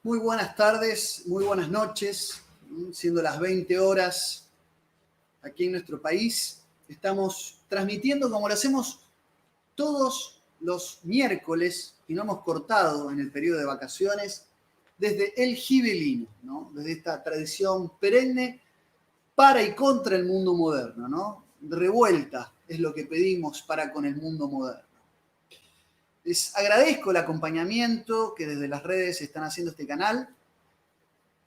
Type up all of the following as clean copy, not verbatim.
Muy buenas tardes, muy buenas noches, siendo las 20 horas aquí en nuestro país. Estamos transmitiendo como lo hacemos todos los miércoles y no hemos cortado en el periodo de vacaciones desde el Gibelino, ¿no? Desde esta tradición perenne para y contra el mundo moderno, ¿no? Revuelta es lo que pedimos para con el mundo moderno. Les agradezco el acompañamiento que desde las redes están haciendo este canal.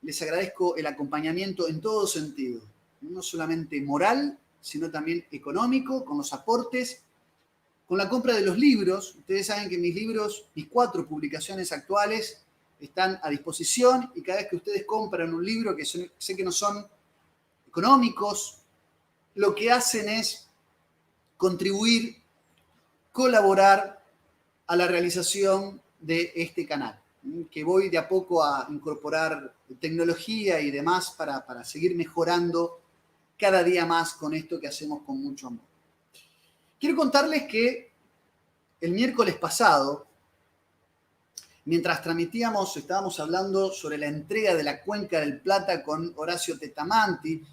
Les agradezco el acompañamiento en todo sentido, no solamente moral, sino también económico, con los aportes, con la compra de los libros. Ustedes saben que mis libros, mis 4 publicaciones actuales, están a disposición y cada vez que ustedes compran un libro, que sé que no son económicos, lo que hacen es contribuir, colaborar a la realización de este canal, que voy de a poco a incorporar tecnología y demás para seguir mejorando cada día más con esto que hacemos con mucho amor. Quiero contarles que el miércoles pasado, mientras transmitíamos, estábamos hablando sobre la entrega de la Cuenca del Plata con Horacio Tetamanti,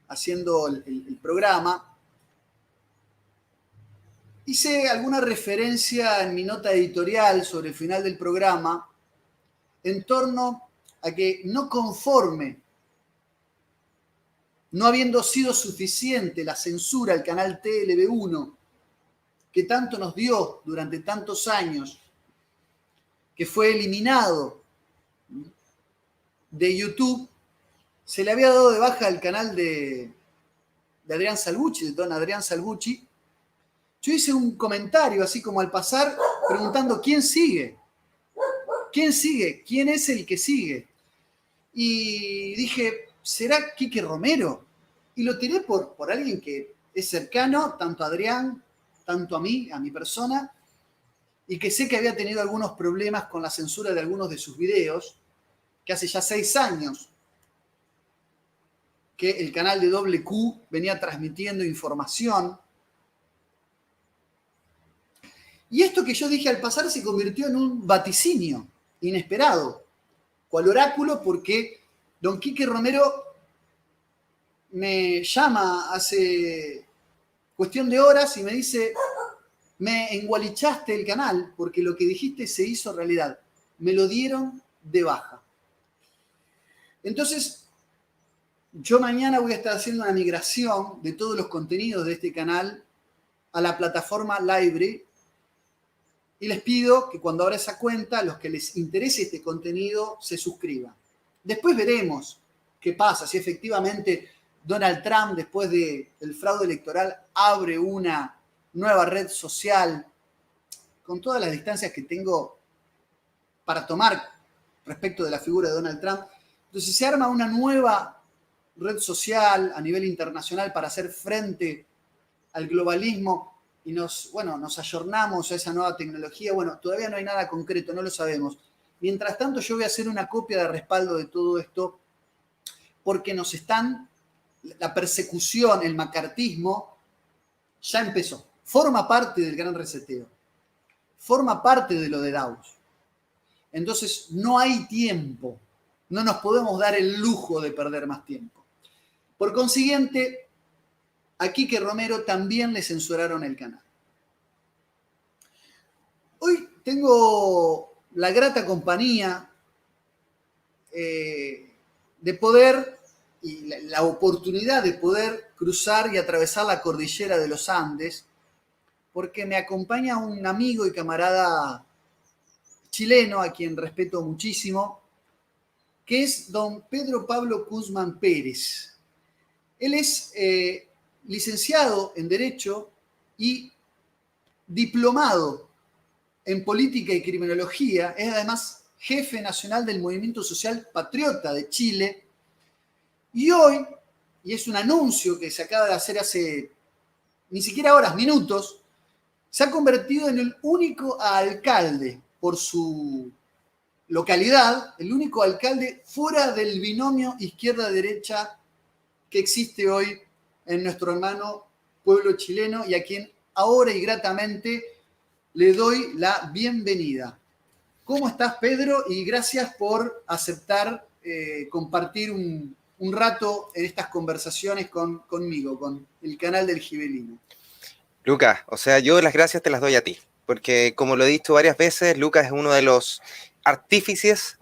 haciendo el programa. Hice alguna referencia en mi nota editorial sobre el final del programa en torno a que no conforme, no habiendo sido suficiente la censura al canal TLB1 que tanto nos dio durante tantos años, que fue eliminado de YouTube, se le había dado de baja el canal de Adrián Salvucci, de don Adrián Salvucci. Yo hice un comentario así como al pasar preguntando ¿quién sigue? ¿Quién sigue? ¿Quién es el que sigue? Y dije, ¿será Quique Romero? Y lo tiré por alguien que es cercano, tanto a Adrián, tanto a mí, a mi persona, y que sé que había tenido algunos problemas con la censura de algunos de sus videos, que hace ya 6 años que el canal de Doble Q venía transmitiendo información. Y esto que yo dije al pasar se convirtió en un vaticinio inesperado, cual oráculo, porque don Quique Romero me llama hace cuestión de horas y me dice, me engualichaste el canal porque lo que dijiste se hizo realidad. Me lo dieron de baja. Entonces, yo mañana voy a estar haciendo una migración de todos los contenidos de este canal a la plataforma Library y les pido que cuando abra esa cuenta, los que les interese este contenido se suscriban. Después veremos qué pasa, si efectivamente Donald Trump, después del fraude electoral, abre una nueva red social con todas las distancias que tengo para tomar respecto de la figura de Donald Trump. Entonces se arma una nueva red social a nivel internacional para hacer frente al globalismo y nos ayornamos a esa nueva tecnología. Bueno, todavía no hay nada concreto, no lo sabemos. Mientras tanto, yo voy a hacer una copia de respaldo de todo esto porque la persecución, el macartismo, ya empezó. Forma parte del gran reseteo. Forma parte de lo de Davos. Entonces, no hay tiempo. No nos podemos dar el lujo de perder más tiempo. Por consiguiente, a Quique Romero también le censuraron el canal. Hoy tengo la grata compañía de poder y la oportunidad de poder cruzar y atravesar la cordillera de los Andes, porque me acompaña un amigo y camarada chileno a quien respeto muchísimo, que es don Pedro Pablo Guzmán Pérez. Él es licenciado en Derecho y diplomado en Política y Criminología. Es además jefe nacional del Movimiento Social Patriota de Chile. Y hoy, y es un anuncio que se acaba de hacer hace ni siquiera horas, minutos, se ha convertido en el único alcalde por su localidad, el único alcalde fuera del binomio izquierda-derecha que existe hoy en nuestro hermano pueblo chileno y a quien ahora y gratamente le doy la bienvenida. ¿Cómo estás, Pedro? Y gracias por aceptar compartir un rato en estas conversaciones conmigo, con el canal del Gibelino. Lucas, o sea, yo las gracias te las doy a ti, porque como lo he dicho varias veces, Lucas es uno de los artífices,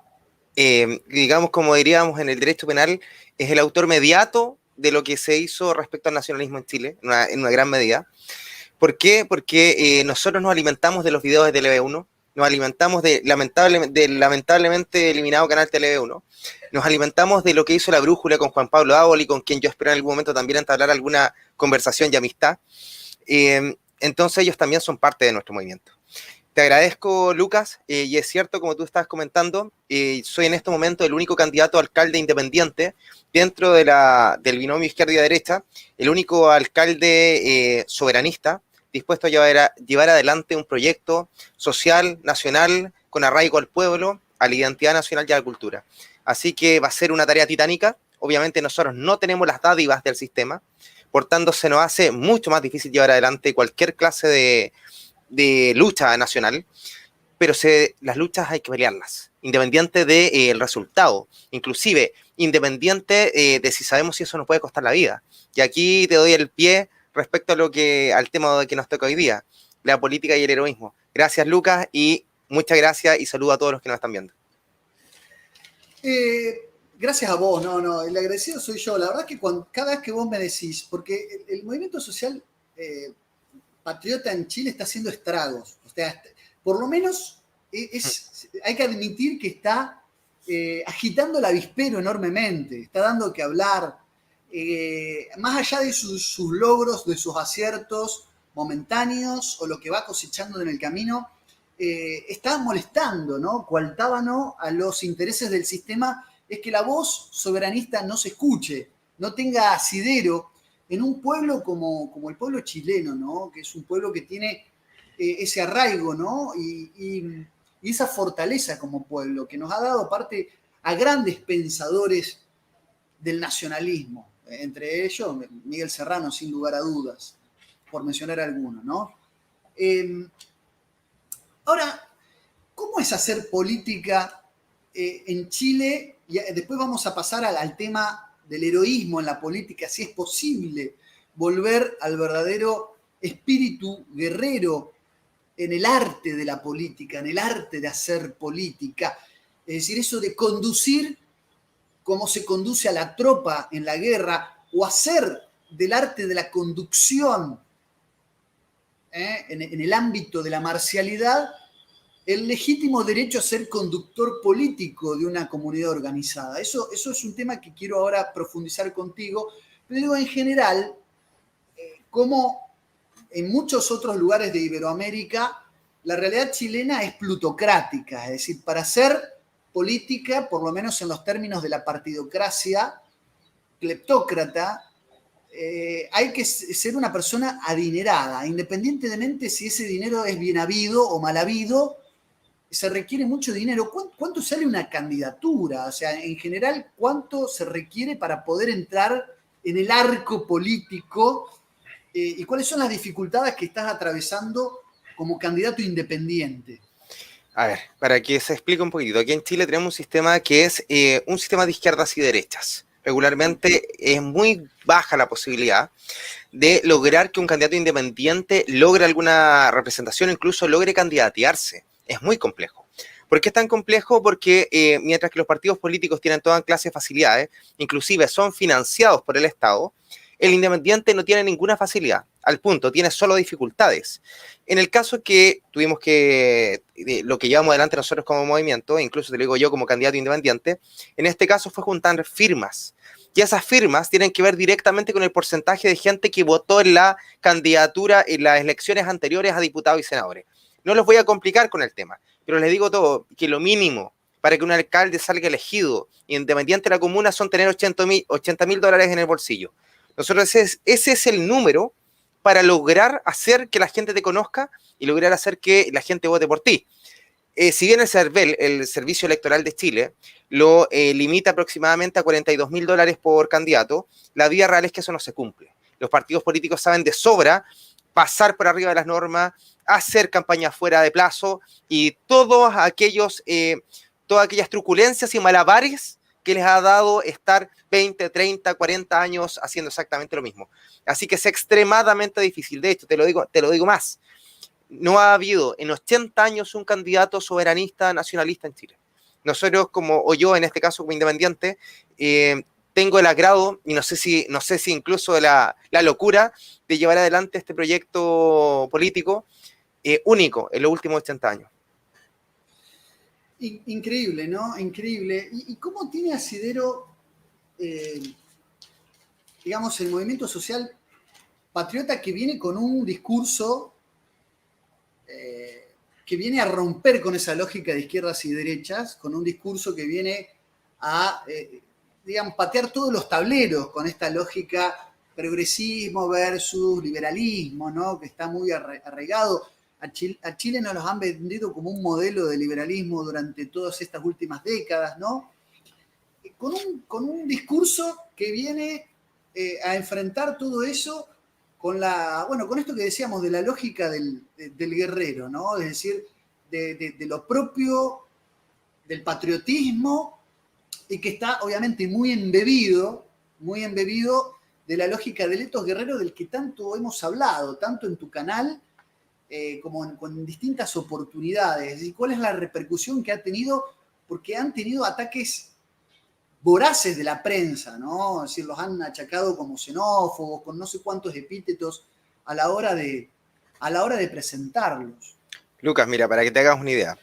digamos como diríamos en el derecho penal, es el autor mediato de lo que se hizo respecto al nacionalismo en Chile, en una gran medida. ¿Por qué? Porque nosotros nos alimentamos de los videos de TV1, nos alimentamos del lamentablemente eliminado canal TV1, nos alimentamos de lo que hizo La Brújula con Juan Pablo Áboli, con quien yo espero en algún momento también entablar alguna conversación y amistad. Entonces ellos también son parte de nuestro movimiento. Te agradezco, Lucas, y es cierto, como tú estabas comentando, soy en este momento el único candidato a alcalde independiente dentro del binomio izquierda y derecha, el único alcalde soberanista dispuesto a llevar adelante un proyecto social, nacional, con arraigo al pueblo, a la identidad nacional y a la cultura. Así que va a ser una tarea titánica. Obviamente nosotros no tenemos las dádivas del sistema, por tanto se nos hace mucho más difícil llevar adelante cualquier clase de lucha nacional, pero las luchas hay que pelearlas, independiente del resultado, inclusive independiente de si sabemos si eso nos puede costar la vida. Y aquí te doy el pie respecto al tema que nos toca hoy día, la política y el heroísmo. Gracias, Lucas, y muchas gracias y saludo a todos los que nos están viendo. Gracias a vos, el agradecido soy yo. La verdad que cada vez que vos me decís, porque el movimiento social patriota en Chile está haciendo estragos, o sea, por lo menos hay que admitir que está agitando el avispero enormemente, está dando que hablar, más allá de sus logros, de sus aciertos momentáneos o lo que va cosechando en el camino, está molestando, ¿no? Coartábano a los intereses del sistema, es que la voz soberanista no se escuche, no tenga asidero en un pueblo como el pueblo chileno, ¿no? Que es un pueblo que tiene ese arraigo, ¿no? Y esa fortaleza como pueblo, que nos ha dado parte a grandes pensadores del nacionalismo, entre ellos Miguel Serrano, sin lugar a dudas, por mencionar algunos, ¿no? Ahora, ¿cómo es hacer política en Chile? Y después vamos a pasar al tema del heroísmo en la política, si es posible volver al verdadero espíritu guerrero en el arte de la política, en el arte de hacer política. Es decir, eso de conducir como se conduce a la tropa en la guerra, o hacer del arte de la conducción en el ámbito de la marcialidad el legítimo derecho a ser conductor político de una comunidad organizada. Eso es un tema que quiero ahora profundizar contigo, pero digo en general, como en muchos otros lugares de Iberoamérica, la realidad chilena es plutocrática, es decir, para hacer política, por lo menos en los términos de la partidocracia cleptócrata, hay que ser una persona adinerada, independientemente si ese dinero es bien habido o mal habido, se requiere mucho dinero. ¿Cuánto sale una candidatura? O sea, en general, ¿cuánto se requiere para poder entrar en el arco político? ¿Y cuáles son las dificultades que estás atravesando como candidato independiente? A ver, para que se explique un poquito, aquí en Chile tenemos un sistema que es un sistema de izquierdas y derechas. Regularmente es muy baja la posibilidad de lograr que un candidato independiente logre alguna representación, incluso logre candidatearse. Es muy complejo. ¿Por qué es tan complejo? Porque mientras que los partidos políticos tienen toda clase de facilidades, inclusive son financiados por el Estado, el independiente no tiene ninguna facilidad, al punto, tiene solo dificultades. En el caso que tuvimos lo que llevamos adelante nosotros como movimiento, incluso te lo digo yo como candidato independiente, en este caso fue juntar firmas. Y esas firmas tienen que ver directamente con el porcentaje de gente que votó en la candidatura en las elecciones anteriores a diputados y senadores. No los voy a complicar con el tema, pero les digo todo, que lo mínimo para que un alcalde salga elegido independiente de la comuna son tener $80,000 en el bolsillo. Nosotros ese es el número para lograr hacer que la gente te conozca y lograr hacer que la gente vote por ti. Si bien el CERVEL, el Servicio Electoral de Chile, lo limita aproximadamente a $42,000 por candidato, la vida real es que eso no se cumple. Los partidos políticos saben de sobra pasar por arriba de las normas, hacer campañas fuera de plazo y todas aquellas truculencias y malabares que les ha dado estar 20, 30, 40 años haciendo exactamente lo mismo. Así que es extremadamente difícil. De hecho, te lo digo más. No ha habido en 80 años un candidato soberanista nacionalista en Chile. Nosotros, o yo en este caso como independiente, tengo el agrado y no sé si incluso la locura de llevar adelante este proyecto político único en los últimos 80 años. Increíble, ¿no? Increíble. ¿Y cómo tiene asidero, digamos, el movimiento social patriota que viene con un discurso que viene a romper con esa lógica de izquierdas y derechas, con un discurso que viene a, digamos, patear todos los tableros con esta lógica progresismo versus liberalismo, ¿no? Que está muy arraigado. A Chile nos los han vendido como un modelo de liberalismo durante todas estas últimas décadas, ¿no? Con un discurso que viene a enfrentar todo eso con esto que decíamos de la lógica del guerrero, ¿no? Es decir, de lo propio del patriotismo y que está obviamente muy embebido de la lógica del etos guerrero del que tanto hemos hablado, tanto en tu canal como con distintas oportunidades. ¿Y cuál es la repercusión que ha tenido? Porque han tenido ataques voraces de la prensa, ¿no? Es decir, los han achacado como xenófobos, con no sé cuántos epítetos a la hora de presentarlos. Lucas, mira, para que te hagas una idea.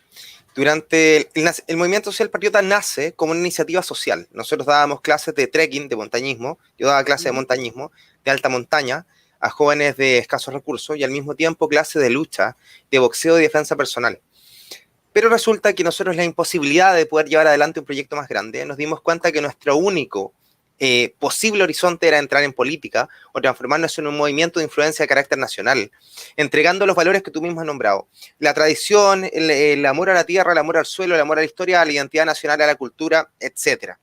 Durante el movimiento social patriota nace como una iniciativa social. Nosotros dábamos clases de trekking, de montañismo. Yo daba clases de montañismo, de alta montaña, a jóvenes de escasos recursos y al mismo tiempo clases de lucha, de boxeo y defensa personal. Pero resulta que nosotros la imposibilidad de poder llevar adelante un proyecto más grande, nos dimos cuenta que nuestro único posible horizonte era entrar en política o transformarnos en un movimiento de influencia de carácter nacional, entregando los valores que tú mismo has nombrado. La tradición, el amor a la tierra, el amor al suelo, el amor a la historia, a la identidad nacional, a la cultura, etc.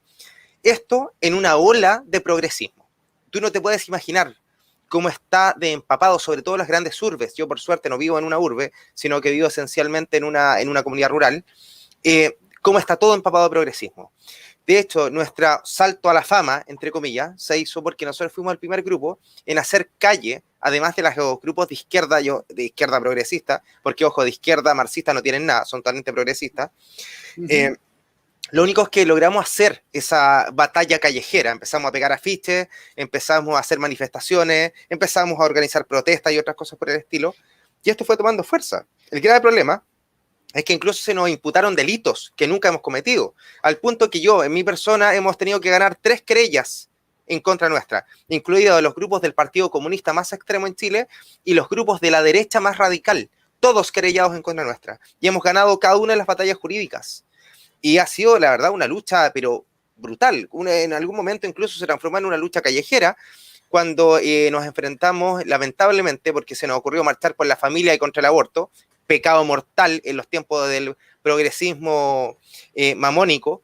Esto en una ola de progresismo. Tú no te puedes imaginar cómo está de empapado, sobre todo las grandes urbes. Yo, por suerte, no vivo en una urbe, sino que vivo esencialmente en una comunidad rural. Cómo está todo empapado de progresismo. De hecho, nuestro salto a la fama, entre comillas, se hizo porque nosotros fuimos el primer grupo en hacer calle, además de los grupos de izquierda progresista, porque, ojo, de izquierda marxista no tienen nada, son totalmente progresistas. Uh-huh. Lo único es que logramos hacer esa batalla callejera. Empezamos a pegar afiches, empezamos a hacer manifestaciones, empezamos a organizar protestas y otras cosas por el estilo. Y esto fue tomando fuerza. El grave problema es que incluso se nos imputaron delitos que nunca hemos cometido, al punto que yo, en mi persona, hemos tenido que ganar 3 querellas en contra nuestra, incluidos los grupos del Partido Comunista más extremo en Chile y los grupos de la derecha más radical, todos querellados en contra nuestra. Y hemos ganado cada una de las batallas jurídicas. Y ha sido, la verdad, una lucha, pero brutal. En algún momento incluso se transformó en una lucha callejera, cuando nos enfrentamos, lamentablemente, porque se nos ocurrió marchar por la familia y contra el aborto, pecado mortal en los tiempos del progresismo mamónico,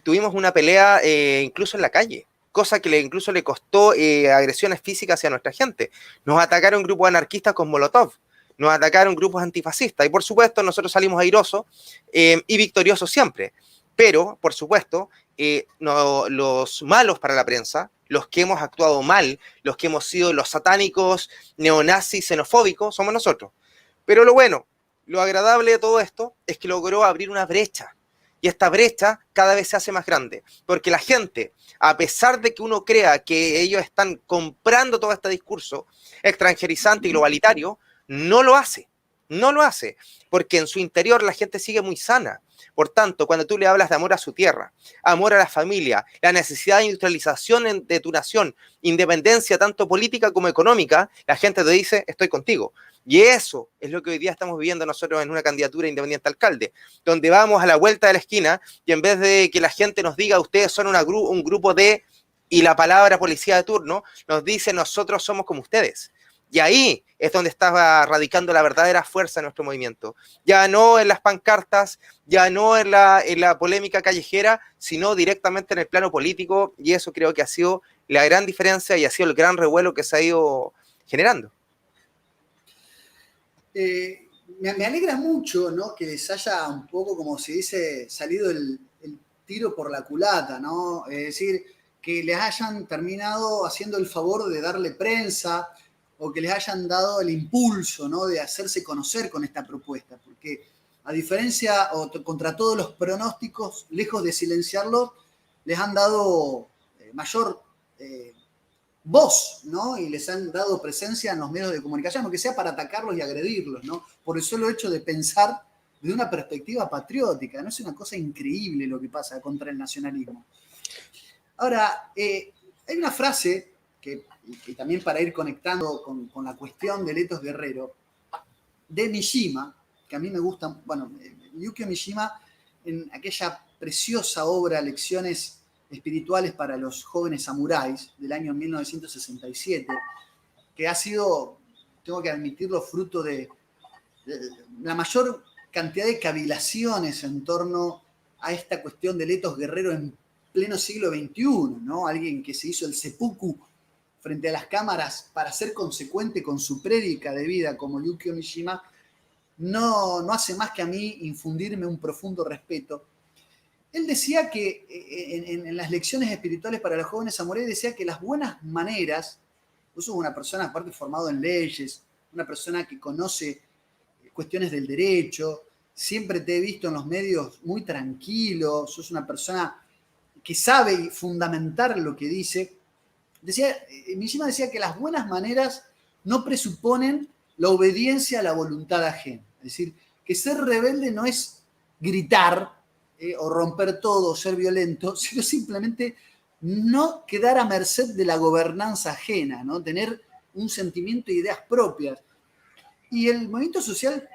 tuvimos una pelea incluso en la calle, cosa que incluso le costó agresiones físicas hacia nuestra gente. Nos atacaron grupos anarquistas con Molotov, nos atacaron grupos antifascistas y por supuesto nosotros salimos airosos y victoriosos siempre. Pero, por supuesto, los malos para la prensa, los que hemos actuado mal, los que hemos sido los satánicos, neonazis, xenofóbicos, somos nosotros. Pero lo bueno, lo agradable de todo esto es que logró abrir una brecha. Y esta brecha cada vez se hace más grande. Porque la gente, a pesar de que uno crea que ellos están comprando todo este discurso extranjerizante y globalitario, no lo hace. No lo hace. Porque en su interior la gente sigue muy sana. Por tanto, cuando tú le hablas de amor a su tierra, amor a la familia, la necesidad de industrialización de tu nación, independencia tanto política como económica, la gente te dice, estoy contigo. Y eso es lo que hoy día estamos viviendo nosotros en una candidatura independiente a alcalde, donde vamos a la vuelta de la esquina y en vez de que la gente nos diga, ustedes son un grupo de, y la palabra policía de turno, nos dice, nosotros somos como ustedes. Y ahí es donde estaba radicando la verdadera fuerza de nuestro movimiento. Ya no en las pancartas, ya no en la polémica callejera, sino directamente en el plano político. Y eso creo que ha sido la gran diferencia y ha sido el gran revuelo que se ha ido generando. Me alegra mucho, ¿no?, que les haya un poco, como se dice, salido el tiro por la culata, ¿no? Es decir, que les hayan terminado haciendo el favor de darle prensa o que les hayan dado el impulso, ¿no?, de hacerse conocer con esta propuesta, porque a diferencia o contra todos los pronósticos, lejos de silenciarlos, les han dado mayor voz, ¿no? Y les han dado presencia en los medios de comunicación, aunque sea para atacarlos y agredirlos, ¿no? Por el solo hecho de pensar de una perspectiva patriótica, ¿no? Es una cosa increíble lo que pasa contra el nacionalismo. Ahora, hay una frase que también para ir conectando con la cuestión de Letos Guerrero, de Mishima, que a mí me gusta, bueno, Yukio Mishima, en aquella preciosa obra Lecciones Espirituales para los Jóvenes Samuráis, del año 1967, que ha sido, tengo que admitirlo, fruto de la mayor cantidad de cavilaciones en torno a esta cuestión de Letos Guerrero en pleno siglo XXI, ¿no? Alguien que se hizo el seppuku frente a las cámaras para ser consecuente con su prédica de vida como Yukio Mishima, no hace más que a mí infundirme un profundo respeto. Él decía que en las lecciones espirituales para los jóvenes samuráis, decía que las buenas maneras, vos sos una persona aparte formado en leyes, una persona que conoce cuestiones del derecho, siempre te he visto en los medios muy tranquilo, sos una persona que sabe fundamentar lo que dice. Mishima decía que las buenas maneras no presuponen la obediencia a la voluntad ajena. Es decir, que ser rebelde no es gritar o romper todo, o ser violento, sino simplemente no quedar a merced de la gobernanza ajena, ¿no? Tener un sentimiento e ideas propias. Y el movimiento social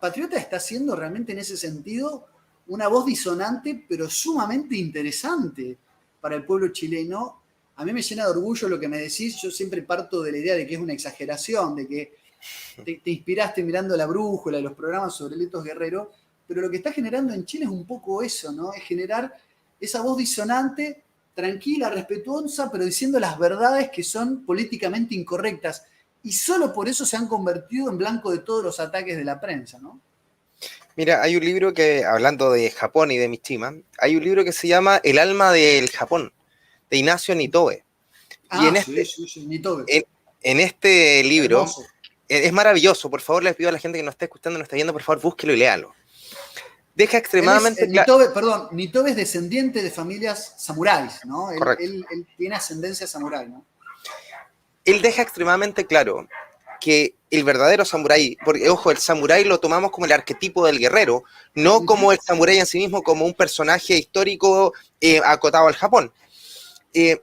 patriota está siendo realmente en ese sentido una voz disonante, pero sumamente interesante para el pueblo chileno. A mí me llena de orgullo lo que me decís. Yo siempre parto de la idea de que es una exageración, de que te inspiraste mirando La Brújula y los programas sobre Letos Guerrero, pero lo que está generando en Chile es un poco eso, ¿no? Es generar esa voz disonante, tranquila, respetuosa, pero diciendo las verdades que son políticamente incorrectas. Y solo por eso se han convertido en blanco de todos los ataques de la prensa, ¿no? Mira, hay un libro que, hablando de Japón y de Mishima, hay un libro que se llama El alma del Japón, de Ignacio Nitobe. Y en Nitobe. En este libro, hermoso. Es maravilloso. Por favor, les pido a la gente que nos está escuchando, nos está viendo, por favor, búsquelo y léalo. Deja extremadamente claro. Nitobe es descendiente de familias samuráis, ¿no? Él tiene ascendencia samurái, ¿no? Él deja extremadamente claro que el verdadero samurái, porque ojo, el samurái lo tomamos como el arquetipo del guerrero, no como el samurái en sí mismo, como un personaje histórico acotado al Japón.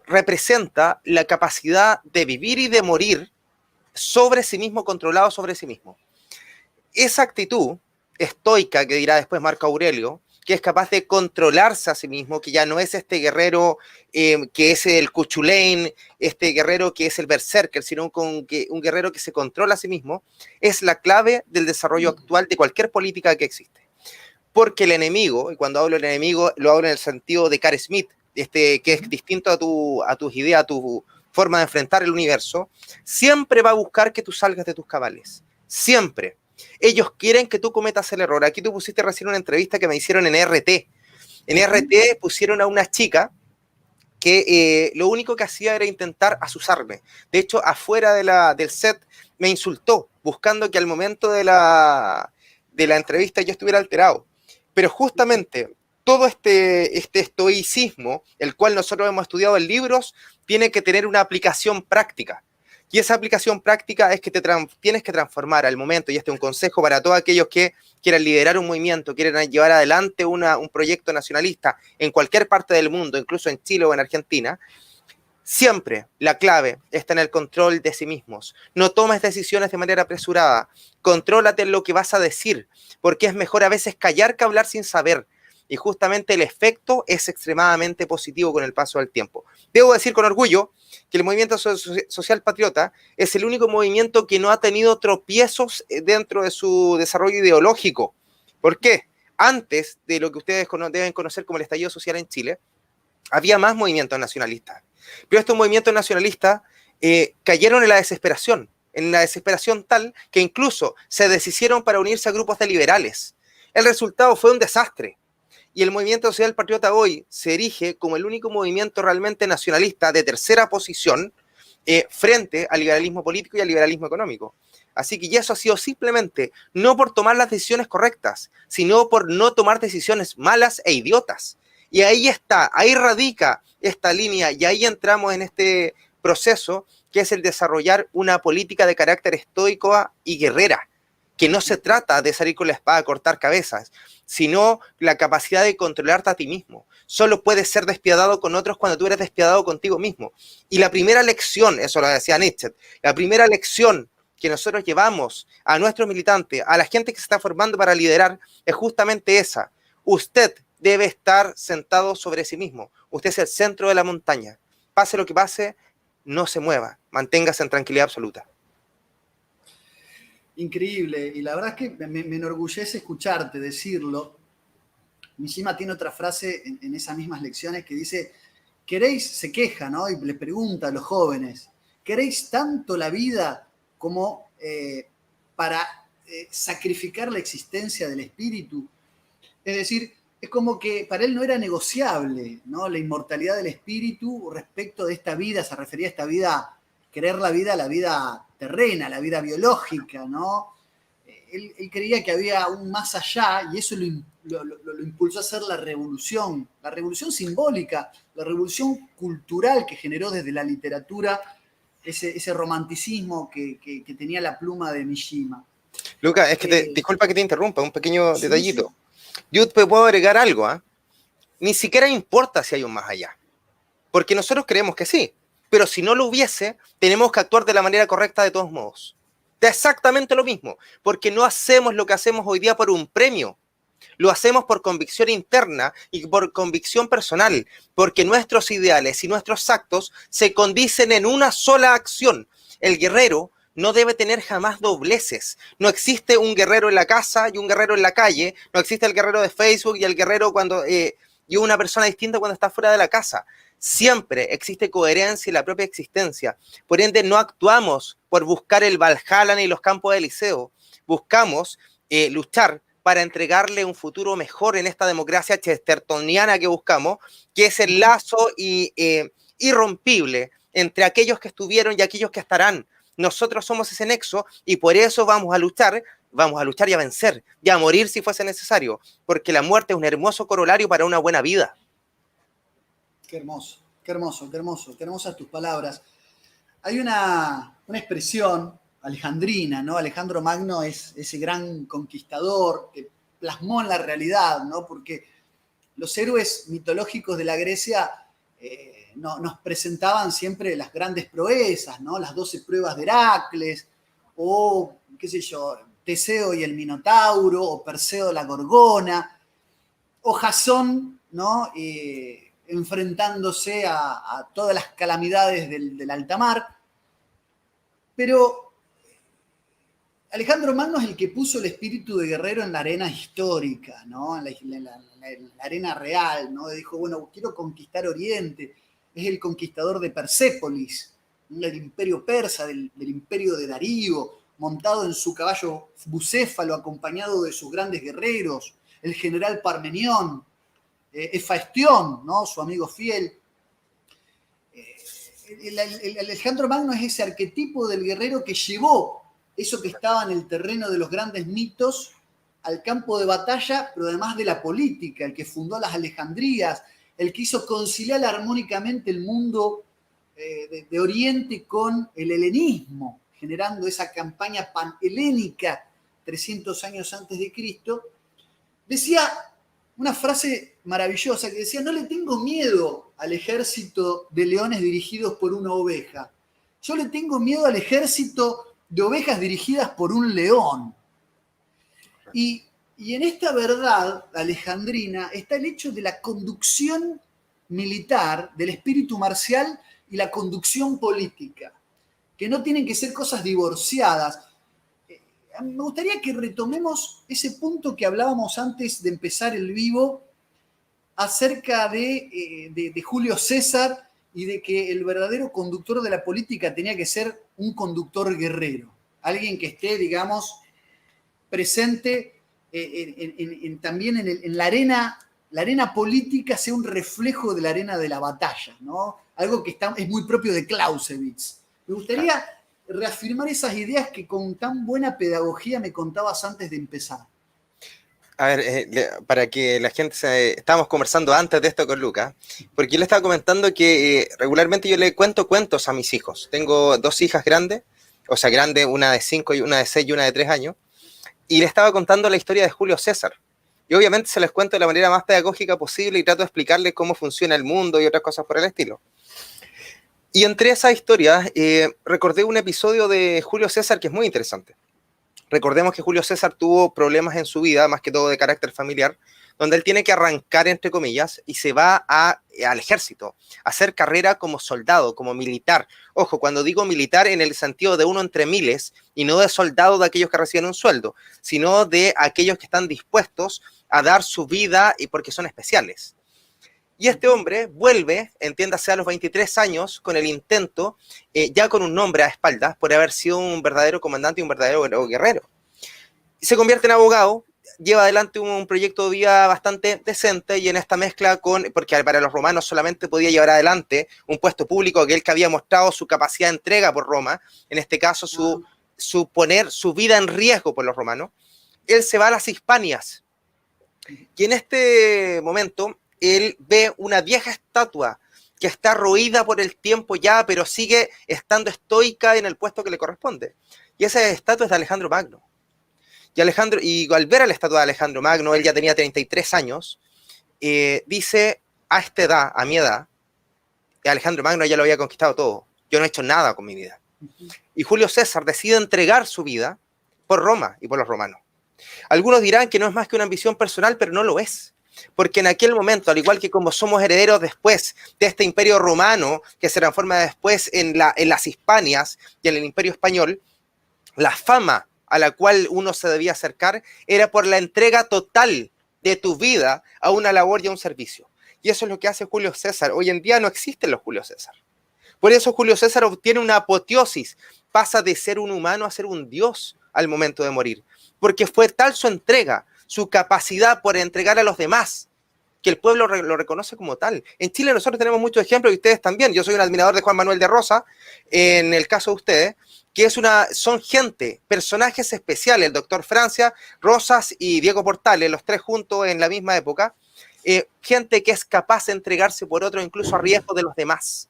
Representa la capacidad de vivir y de morir sobre sí mismo, controlado sobre sí mismo. Esa actitud estoica que dirá después Marco Aurelio, que es capaz de controlarse a sí mismo, que ya no es este guerrero que es el Cuchulain, este guerrero que es el berserker, sino un guerrero que se controla a sí mismo, es la clave del desarrollo actual de cualquier política que existe. Porque el enemigo, y cuando hablo del enemigo, lo hablo en el sentido de Carl Smith, que es distinto a tus ideas, a tu forma de enfrentar el universo, siempre va a buscar que tú salgas de tus cabales. Siempre. Ellos quieren que tú cometas el error. Aquí tú pusiste recién una entrevista que me hicieron en RT. En RT pusieron a una chica que lo único que hacía era intentar asusarme. De hecho, afuera del set me insultó, buscando que al momento de la entrevista yo estuviera alterado. Pero justamente todo este estoicismo, el cual nosotros hemos estudiado en libros, tiene que tener una aplicación práctica. Y esa aplicación práctica es que tienes que transformar al momento, y este es un consejo para todos aquellos que quieran liderar un movimiento, quieren llevar adelante un proyecto nacionalista en cualquier parte del mundo, incluso en Chile o en Argentina. Siempre la clave está en el control de sí mismos. No tomes decisiones de manera apresurada. Contrólate en lo que vas a decir, porque es mejor a veces callar que hablar sin saber. Y justamente el efecto es extremadamente positivo con el paso del tiempo. Debo decir con orgullo que el movimiento social patriota es el único movimiento que no ha tenido tropiezos dentro de su desarrollo ideológico. ¿Por qué? Antes de lo que ustedes deben conocer como el estallido social en Chile, había más movimientos nacionalistas. Pero estos movimientos nacionalistas cayeron en la desesperación. en la desesperación tal que incluso se deshicieron para unirse a grupos de liberales. El resultado fue un desastre. Y el movimiento social patriota hoy se erige como el único movimiento realmente nacionalista de tercera posición frente al liberalismo político y al liberalismo económico. Así que eso ha sido simplemente no por tomar las decisiones correctas, sino por no tomar decisiones malas e idiotas. Y ahí está, ahí radica esta línea y ahí entramos en este proceso que es el desarrollar una política de carácter estoico y guerrera, que no se trata de salir con la espada a cortar cabezas, sino la capacidad de controlarte a ti mismo. Solo puedes ser despiadado con otros cuando tú eres despiadado contigo mismo. Y la primera lección, eso lo decía Nietzsche, la primera lección que nosotros llevamos a nuestros militantes, a la gente que se está formando para liderar, es justamente esa. Usted debe estar sentado sobre sí mismo. Usted es el centro de la montaña. Pase lo que pase, no se mueva. Manténgase en tranquilidad absoluta. Increíble. Y la verdad es que me enorgullece escucharte decirlo. Mishima tiene otra frase en esas mismas lecciones que dice, ¿queréis, se queja, ¿no? Y le pregunta a los jóvenes, ¿queréis tanto la vida como para sacrificar la existencia del espíritu? Es decir, es como que para él no era negociable, ¿no? La inmortalidad del espíritu respecto de esta vida, se refería a esta vida, querer la vida terrena, la vida biológica, ¿no? Él creía que había un más allá y eso lo impulsó a hacer la revolución simbólica, la revolución cultural que generó desde la literatura ese romanticismo que tenía la pluma de Mishima. Luca, es que disculpa que te interrumpa, un pequeño detallito. Sí. Yo te puedo agregar algo, ¿eh? Ni siquiera importa si hay un más allá, porque nosotros creemos que sí, pero si no lo hubiese, tenemos que actuar de la manera correcta de todos modos. Da exactamente lo mismo, porque no hacemos lo que hacemos hoy día por un premio, lo hacemos por convicción interna y por convicción personal, porque nuestros ideales y nuestros actos se condicen en una sola acción. El guerrero no debe tener jamás dobleces. No existe un guerrero en la casa y un guerrero en la calle. No existe el guerrero de Facebook y el guerrero y una persona distinta cuando está fuera de la casa. Siempre existe coherencia en la propia existencia. Por ende, no actuamos por buscar el Valhalla ni los campos de Eliseo. Buscamos luchar para entregarle un futuro mejor en esta democracia chestertoniana que buscamos, que es el lazo irrompible entre aquellos que estuvieron y aquellos que estarán. Nosotros somos ese nexo y por eso vamos a luchar y a vencer, y a morir si fuese necesario, porque la muerte es un hermoso corolario para una buena vida. Qué hermoso, qué hermoso, qué hermoso, qué hermosas tus palabras. Hay una expresión alejandrina, ¿no? Alejandro Magno es ese gran conquistador que plasmó en la realidad, ¿no? Porque los héroes mitológicos de la Grecia nos presentaban siempre las grandes proezas, ¿no? Las 12 pruebas de Heracles, o, qué sé yo, Teseo y el Minotauro, o Perseo la Gorgona, o Jasón, ¿no? Enfrentándose a todas las calamidades del alta mar. Pero Alejandro Magno es el que puso el espíritu de guerrero en la arena histórica, ¿no? En la arena real, ¿no? Dijo, bueno, quiero conquistar Oriente. Es el conquistador de Persépolis, del imperio persa, del imperio de Darío, montado en su caballo bucéfalo, acompañado de sus grandes guerreros, el general Parmenión, Hefestión, ¿no? Su amigo fiel. El Alejandro Magno es ese arquetipo del guerrero que llevó eso que estaba en el terreno de los grandes mitos al campo de batalla, pero además de la política, el que fundó las Alejandrías, el que hizo conciliar armónicamente el mundo de Oriente con el helenismo, generando esa campaña panhelénica 300 años antes de Cristo, decía una frase maravillosa que decía, no le tengo miedo al ejército de leones dirigidos por una oveja, yo le tengo miedo al ejército de ovejas dirigidas por un león. Y en esta verdad alejandrina está el hecho de la conducción militar, del espíritu marcial y la conducción política, que no tienen que ser cosas divorciadas. Me gustaría que retomemos ese punto que hablábamos antes de empezar el vivo acerca de Julio César y de que el verdadero conductor de la política tenía que ser un conductor guerrero, alguien que esté, digamos, presente también en la arena política, sea un reflejo de la arena de la batalla, ¿no? Algo que es muy propio de Clausewitz. Me gustaría reafirmar esas ideas que con tan buena pedagogía me contabas antes de empezar. A ver, para que la gente estábamos conversando antes de esto con Lucas, porque yo le estaba comentando que regularmente yo le cuento cuentos a mis hijos. Tengo 2 hijas grandes, o sea, grande, una de 5, una de 6 y una de 3 años, y le estaba contando la historia de Julio César. Y obviamente se les cuento de la manera más pedagógica posible y trato de explicarles cómo funciona el mundo y otras cosas por el estilo. Y entre esas historias recordé un episodio de Julio César que es muy interesante. Recordemos que Julio César tuvo problemas en su vida, más que todo de carácter familiar, donde él tiene que arrancar, entre comillas, y se va al ejército, a hacer carrera como soldado, como militar. Ojo, cuando digo militar en el sentido de uno entre miles, y no de soldado de aquellos que reciben un sueldo, sino de aquellos que están dispuestos a dar su vida y porque son especiales. Y este hombre vuelve, entiéndase, a los 23 años con el intento, ya con un nombre a espaldas, por haber sido un verdadero comandante y un verdadero guerrero. Y se convierte en abogado, lleva adelante un proyecto de vida bastante decente y en esta mezcla porque para los romanos solamente podía llevar adelante un puesto público aquel que había mostrado su capacidad de entrega por Roma, en este caso su poner su vida en riesgo por los romanos. Él se va a las Hispanias y en este momento él ve una vieja estatua que está roída por el tiempo ya, pero sigue estando estoica en el puesto que le corresponde. Y esa estatua es de Alejandro Magno. Y al ver a la estatua de Alejandro Magno, él ya tenía 33 años, dice, a esta edad, a mi edad, Alejandro Magno ya lo había conquistado todo. Yo no he hecho nada con mi vida. Y Julio César decide entregar su vida por Roma y por los romanos. Algunos dirán que no es más que una ambición personal, pero no lo es. Porque en aquel momento, al igual que como somos herederos después de este imperio romano, que se transforma después en las Hispanias y en el imperio español, la fama a la cual uno se debía acercar era por la entrega total de tu vida a una labor y a un servicio. Y eso es lo que hace Julio César. Hoy en día no existen los Julio César. Por eso Julio César obtiene una apoteosis, pasa de ser un humano a ser un dios al momento de morir. Porque fue tal su entrega, su capacidad por entregar a los demás, que el pueblo lo reconoce como tal. En Chile nosotros tenemos muchos ejemplos y ustedes también. Yo soy un admirador de Juan Manuel de Rosas, en el caso de ustedes, que son gente, personajes especiales, el doctor Francia, Rosas y Diego Portales, los 3 juntos en la misma época, gente que es capaz de entregarse por otro incluso a riesgo de los demás.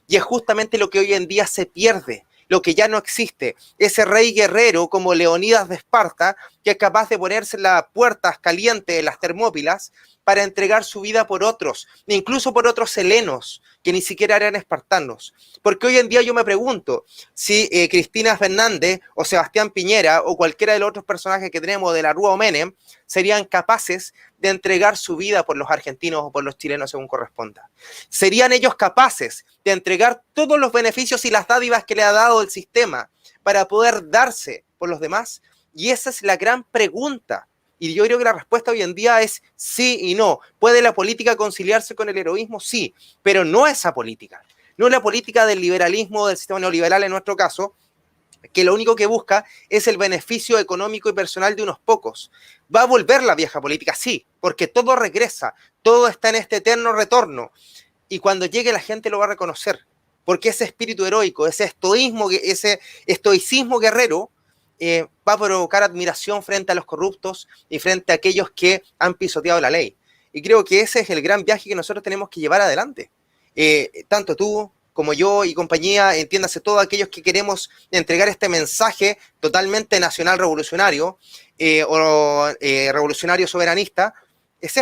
Y es justamente lo que hoy en día se pierde, lo que ya no existe. Ese rey guerrero como Leonidas de Esparta, que es capaz de ponerse en las puertas calientes de las Termópilas para entregar su vida por otros, incluso por otros helenos, que ni siquiera eran espartanos. Porque hoy en día yo me pregunto si Cristina Fernández o Sebastián Piñera o cualquiera de los otros personajes que tenemos de la Rúa o Menem serían capaces de entregar su vida por los argentinos o por los chilenos según corresponda. ¿Serían ellos capaces de entregar todos los beneficios y las dádivas que le ha dado el sistema para poder darse por los demás? Y esa es la gran pregunta. Y yo creo que la respuesta hoy en día es sí y no. ¿Puede la política conciliarse con el heroísmo? Sí, pero no esa política. No la política del liberalismo, del sistema neoliberal en nuestro caso, que lo único que busca es el beneficio económico y personal de unos pocos. ¿Va a volver la vieja política? Sí, porque todo regresa, todo está en este eterno retorno. Y cuando llegue la gente lo va a reconocer, porque ese espíritu heroico, ese estoicismo guerrero, va a provocar admiración frente a los corruptos y frente a aquellos que han pisoteado la ley. Y creo que ese es el gran viaje que nosotros tenemos que llevar adelante. Tanto tú como yo y compañía, entiéndase todos aquellos que queremos entregar este mensaje totalmente nacional revolucionario revolucionario soberanista, es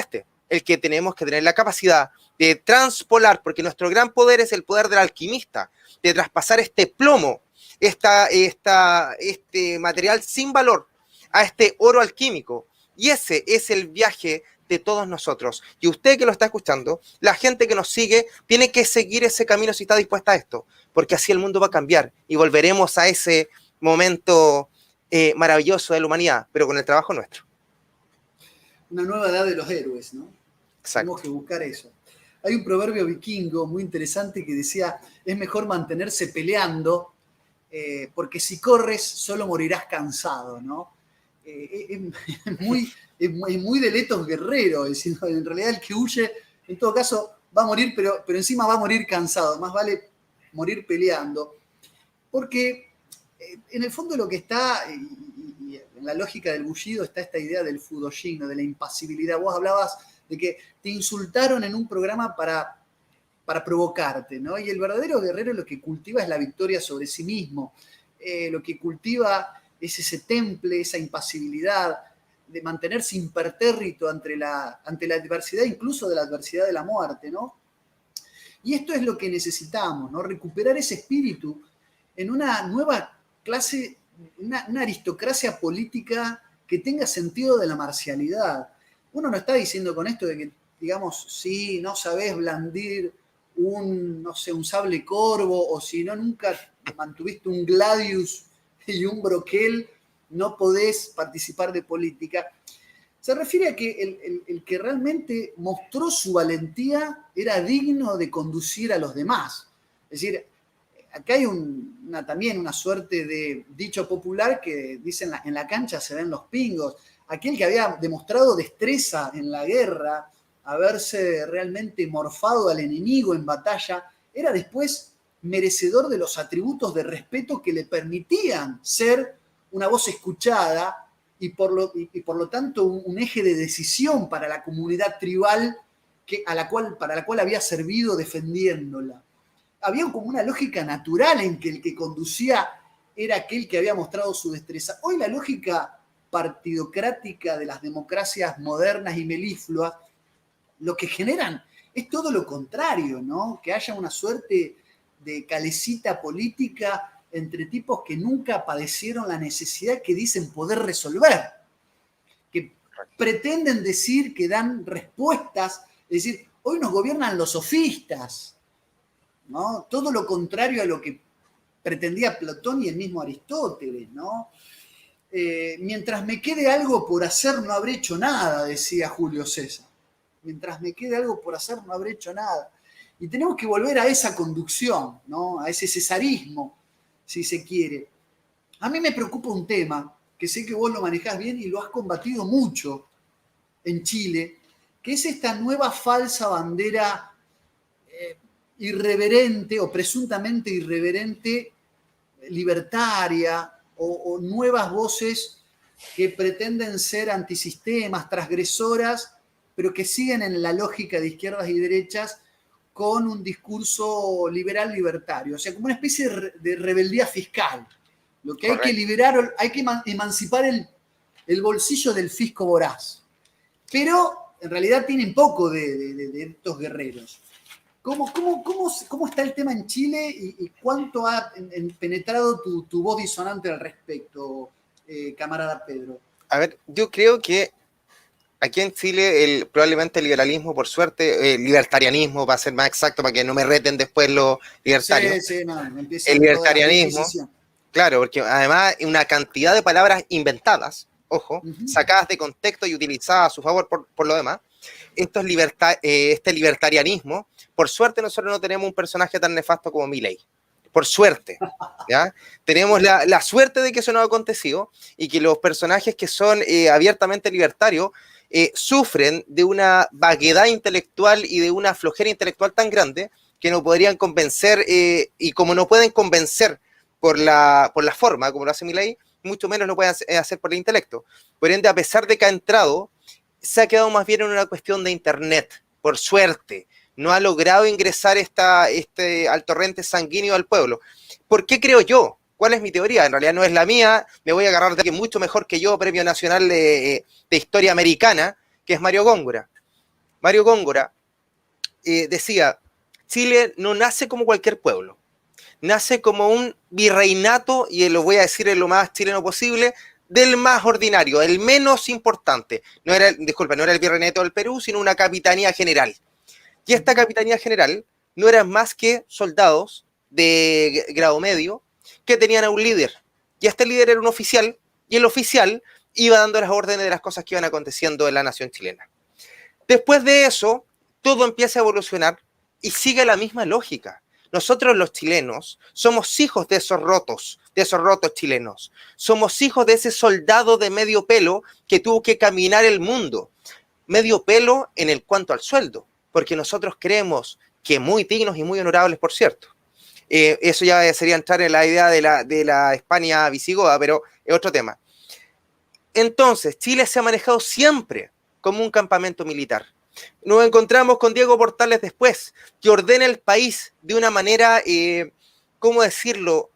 el que tenemos que tener la capacidad de transpolar, porque nuestro gran poder es el poder del alquimista, de traspasar este plomo, este material sin valor a este oro alquímico. Y ese es el viaje de todos nosotros. Y usted que lo está escuchando, la gente que nos sigue, tiene que seguir ese camino si está dispuesta a esto, porque así el mundo va a cambiar y volveremos a ese momento maravilloso de la humanidad, pero con el trabajo nuestro. Una nueva edad de los héroes, ¿no? Exacto. Tenemos que buscar eso. Hay un proverbio vikingo muy interesante que decía, es mejor mantenerse peleando, porque si corres solo morirás cansado, ¿no? Es muy de Letos Guerrero, es decir, en realidad el que huye, en todo caso, va a morir, pero encima va a morir cansado, más vale morir peleando, porque en el fondo lo que está, y en la lógica del bullido está esta idea del fudoshin, de la impasibilidad. Vos hablabas de que te insultaron en un programa para provocarte, ¿no? Y el verdadero guerrero lo que cultiva es la victoria sobre sí mismo, lo que cultiva es ese temple, esa impasibilidad, de mantenerse impertérrito ante la adversidad, incluso de la adversidad de la muerte, ¿no? Y esto es lo que necesitamos, ¿no? Recuperar ese espíritu en una nueva clase, una aristocracia política que tenga sentido de la marcialidad. Uno no está diciendo con esto de que, digamos, si no sabés blandir no sé, un sable corvo, o si no nunca mantuviste un gladius y un broquel, no podés participar de política. Se refiere a que el que realmente mostró su valentía era digno de conducir a los demás. Es decir, acá hay también una suerte de dicho popular que dice en la cancha se ven los pingos. Aquel que había demostrado destreza en la guerra, haberse realmente morfado al enemigo en batalla, era después merecedor de los atributos de respeto que le permitían ser una voz escuchada y por lo tanto un eje de decisión para la comunidad tribal para la cual había servido defendiéndola. Había como una lógica natural en que el que conducía era aquel que había mostrado su destreza. Hoy la lógica partidocrática de las democracias modernas y melifluas lo que generan es todo lo contrario, ¿no? Que haya una suerte de calecita política entre tipos que nunca padecieron la necesidad que dicen poder resolver, que pretenden decir que dan respuestas, es decir, hoy nos gobiernan los sofistas, ¿no? Todo lo contrario a lo que pretendía Platón y el mismo Aristóteles, ¿no? Mientras me quede algo por hacer, no habré hecho nada, decía Julio César. Mientras me quede algo por hacer, no habré hecho nada. Y tenemos que volver a esa conducción, ¿no? A ese cesarismo, si se quiere. A mí me preocupa un tema, que sé que vos lo manejás bien y lo has combatido mucho en Chile, que es esta nueva falsa bandera irreverente o presuntamente irreverente, libertaria, o nuevas voces que pretenden ser antisistemas, transgresoras, pero que siguen en la lógica de izquierdas y derechas con un discurso liberal libertario, o sea, como una especie de rebeldía fiscal. Lo que hay que liberar, hay que emancipar el bolsillo del fisco voraz. Pero en realidad tienen poco de estos guerreros. ¿Cómo está el tema en Chile y cuánto ha penetrado tu voz disonante al respecto, camarada Pedro? A ver, yo creo que aquí en Chile probablemente el liberalismo, por suerte, libertarianismo, para ser más exacto, para que no me reten después los libertarios. Sí, no, el libertarianismo, claro, porque además una cantidad de palabras inventadas, ojo, sacadas de contexto y utilizadas a su favor por lo demás. Esto es este libertarianismo. Por suerte nosotros no tenemos un personaje tan nefasto como Milei. Por suerte, ¿ya? Tenemos la suerte de que eso no ha acontecido y que los personajes que son abiertamente libertarios sufren de una vaguedad intelectual y de una flojera intelectual tan grande que no podrían convencer, y como no pueden convencer por la forma, como lo hace Milei, mucho menos lo pueden hacer por el intelecto. Por ende, a pesar de que ha entrado, se ha quedado más bien en una cuestión de internet, por suerte. No ha logrado ingresar al torrente sanguíneo al pueblo. ¿Por qué creo yo? ¿Cuál es mi teoría? En realidad no es la mía, me voy a agarrar de alguien mucho mejor que yo, Premio Nacional de Historia Americana, que es Mario Góngora. Mario Góngora decía, Chile no nace como cualquier pueblo, nace como un virreinato, y lo voy a decir en lo más chileno posible, del más ordinario, el menos importante. No era el virreinato del Perú, sino una capitanía general. Y esta capitanía general no eran más que soldados de grado medio que tenían a un líder. Y este líder era un oficial, y el oficial iba dando las órdenes de las cosas que iban aconteciendo en la nación chilena. Después de eso, todo empieza a evolucionar y sigue la misma lógica. Nosotros los chilenos somos hijos de esos rotos chilenos. Somos hijos de ese soldado de medio pelo que tuvo que caminar el mundo. Medio pelo en el cuanto al sueldo, porque nosotros creemos que muy dignos y muy honorables, por cierto. Eso ya sería entrar en la idea de la España visigoda, pero es otro tema. Entonces, Chile se ha manejado siempre como un campamento militar. Nos encontramos con Diego Portales después, que ordena el país de una manera, ¿cómo decirlo?,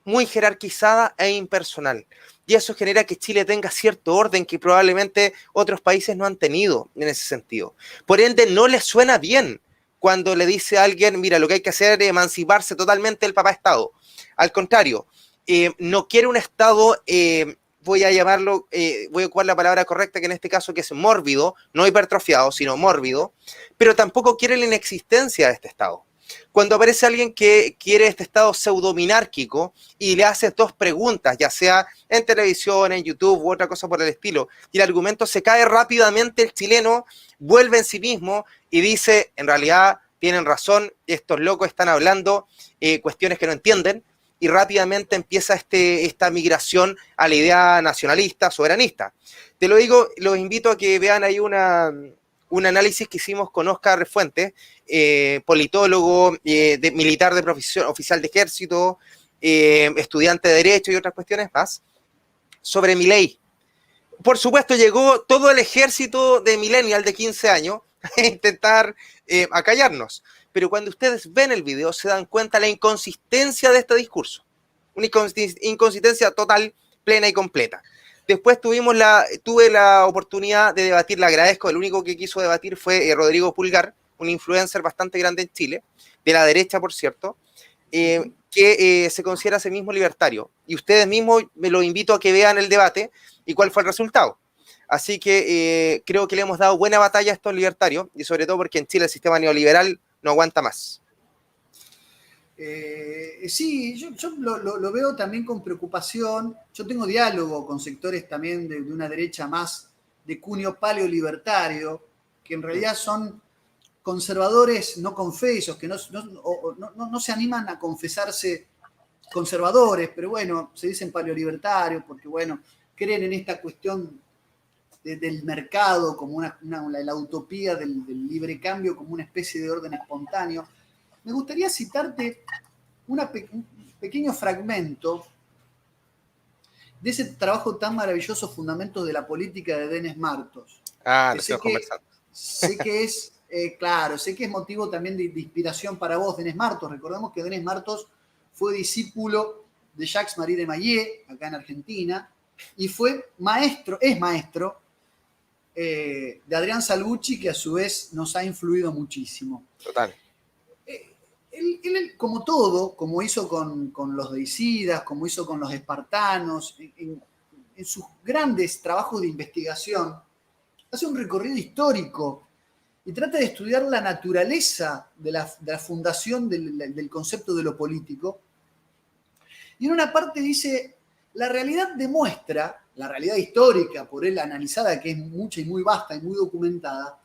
muy jerarquizada e impersonal. Y eso genera que Chile tenga cierto orden que probablemente otros países no han tenido en ese sentido. Por ende, no les suena bien cuando le dice a alguien, mira, lo que hay que hacer es emanciparse totalmente del papá Estado. Al contrario, no quiere un Estado, voy a llamarlo, voy a ocupar la palabra correcta, que en este caso que es mórbido, no hipertrofiado, sino mórbido, pero tampoco quiere la inexistencia de este Estado. Cuando aparece alguien que quiere este Estado pseudominárquico y le hace dos preguntas, ya sea en televisión, en YouTube u otra cosa por el estilo, y el argumento se cae rápidamente, el chileno vuelve en sí mismo y dice, en realidad tienen razón, estos locos están hablando cuestiones que no entienden, y rápidamente empieza esta migración a la idea nacionalista, soberanista. Te lo digo, los invito a que vean ahí un análisis que hicimos con Óscar Fuentes, politólogo, militar de profesión, oficial de ejército, estudiante de Derecho y otras cuestiones más, sobre Milei. Por supuesto, llegó todo el ejército de millennial de 15 años a intentar acallarnos. Pero cuando ustedes ven el video se dan cuenta de la inconsistencia de este discurso. Una inconsistencia total, plena y completa. Después tuve la oportunidad de debatir, le agradezco, el único que quiso debatir fue Rodrigo Pulgar, un influencer bastante grande en Chile, de la derecha, por cierto, que se considera a sí mismo libertario. Y ustedes mismos me lo invito a que vean el debate y cuál fue el resultado. Así que creo que le hemos dado buena batalla a estos libertarios, y sobre todo porque en Chile el sistema neoliberal no aguanta más. Sí, yo lo veo también con preocupación. Yo tengo diálogo con sectores también de una derecha más de cuño paleolibertario, que en realidad son conservadores no confesos, que no se animan a confesarse conservadores, pero bueno, se dicen paleolibertarios porque, bueno, creen en esta cuestión del mercado como la utopía del libre cambio como una especie de orden espontáneo. Me gustaría citarte un pequeño fragmento de ese trabajo tan maravilloso, Fundamentos de la Política, de Denis Martos. Lo estamos conversando. Sé que es, claro, sé que es motivo también de inspiración para vos, Denis Martos. Recordemos que Denis Martos fue discípulo de Jacques-Marie de Maillet, acá en Argentina, y es maestro de Adrián Salvucci, que a su vez nos ha influido muchísimo. Total. Él, como todo, como hizo con los deicidas, como hizo con los espartanos, en sus grandes trabajos de investigación, hace un recorrido histórico y trata de estudiar la naturaleza de la fundación del concepto de lo político. Y en una parte dice, la realidad demuestra, la realidad histórica por él analizada, que es mucha y muy vasta y muy documentada,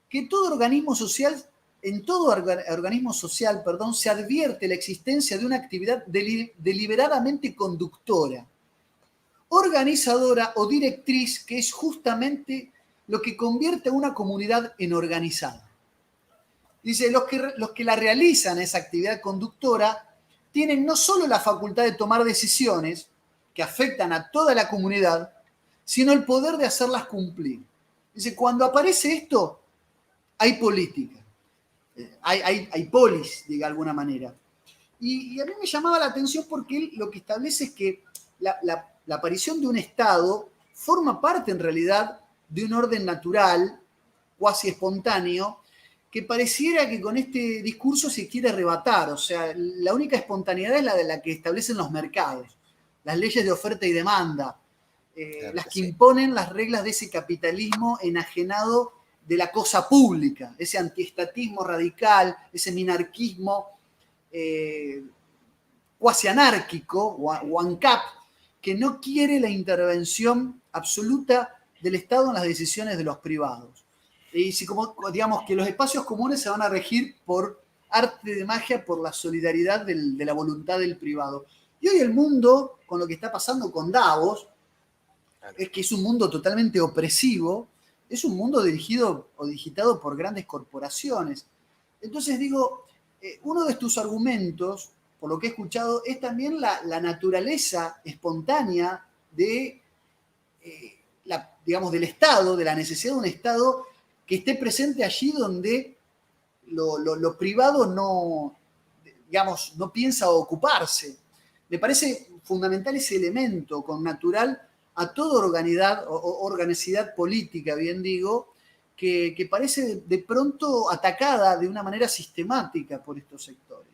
que todo organismo social, en todo organismo social, se advierte la existencia de una actividad deliberadamente conductora, organizadora o directriz, que es justamente lo que convierte a una comunidad en organizada. Dice, los que la realizan, esa actividad conductora, tienen no solo la facultad de tomar decisiones que afectan a toda la comunidad, sino el poder de hacerlas cumplir. Dice, cuando aparece esto, hay política, hay polis, de alguna manera. Y a mí me llamaba la atención porque él lo que establece es que la aparición de un Estado forma parte en realidad de un orden natural, cuasi espontáneo, que pareciera que con este discurso se quiere arrebatar. O sea, la única espontaneidad es la de la que establecen los mercados, las leyes de oferta y demanda, Claro las que que sí. imponen las reglas de ese capitalismo enajenado de la cosa pública, ese antiestatismo radical, ese minarquismo cuasi anárquico o ANCAP, que no quiere la intervención absoluta del Estado en las decisiones de los privados. Y si como, digamos que los espacios comunes se van a regir por arte de magia, por la solidaridad de la voluntad del privado. Y hoy el mundo, con lo que está pasando con Davos, es que es un mundo totalmente opresivo, es un mundo dirigido o digitado por grandes corporaciones. Entonces digo, uno de tus argumentos, por lo que he escuchado, es también la naturaleza espontánea de, digamos, del Estado, de la necesidad de un Estado que esté presente allí donde lo privado no, digamos, no piensa ocuparse. Me parece fundamental ese elemento connatural a toda organicidad política, bien digo, que parece de pronto atacada de una manera sistemática por estos sectores.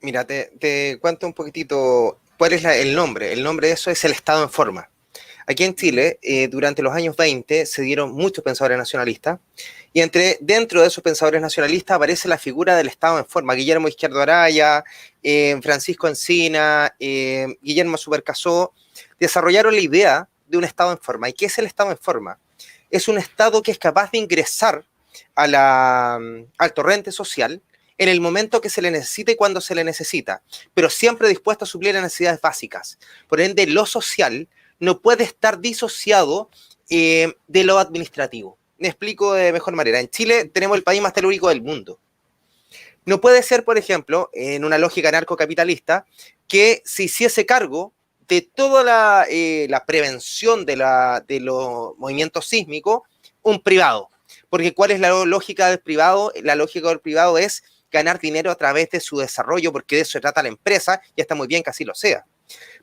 Mira, te cuento un poquitito cuál es el nombre. El nombre de eso es el Estado en forma. Aquí en Chile, durante los años 20, se dieron muchos pensadores nacionalistas, y dentro de esos pensadores nacionalistas aparece la figura del Estado en forma. Guillermo Izquierdo Araya, Francisco Encina, Guillermo Subercaseaux, desarrollaron la idea de un Estado en forma. ¿Y qué es el Estado en forma? Es un Estado que es capaz de ingresar al torrente social en el momento que se le necesite y cuando se le necesita, pero siempre dispuesto a suplir las necesidades básicas. Por ende, lo social no puede estar disociado de lo administrativo. Me explico de mejor manera. En Chile tenemos el país más telúrico del mundo. No puede ser, por ejemplo, en una lógica anarcocapitalista, que se hiciese cargo de toda la prevención de los movimientos sísmicos un privado. Porque ¿cuál es la lógica del privado? La lógica del privado es ganar dinero a través de su desarrollo, porque de eso se trata la empresa, y está muy bien que así lo sea.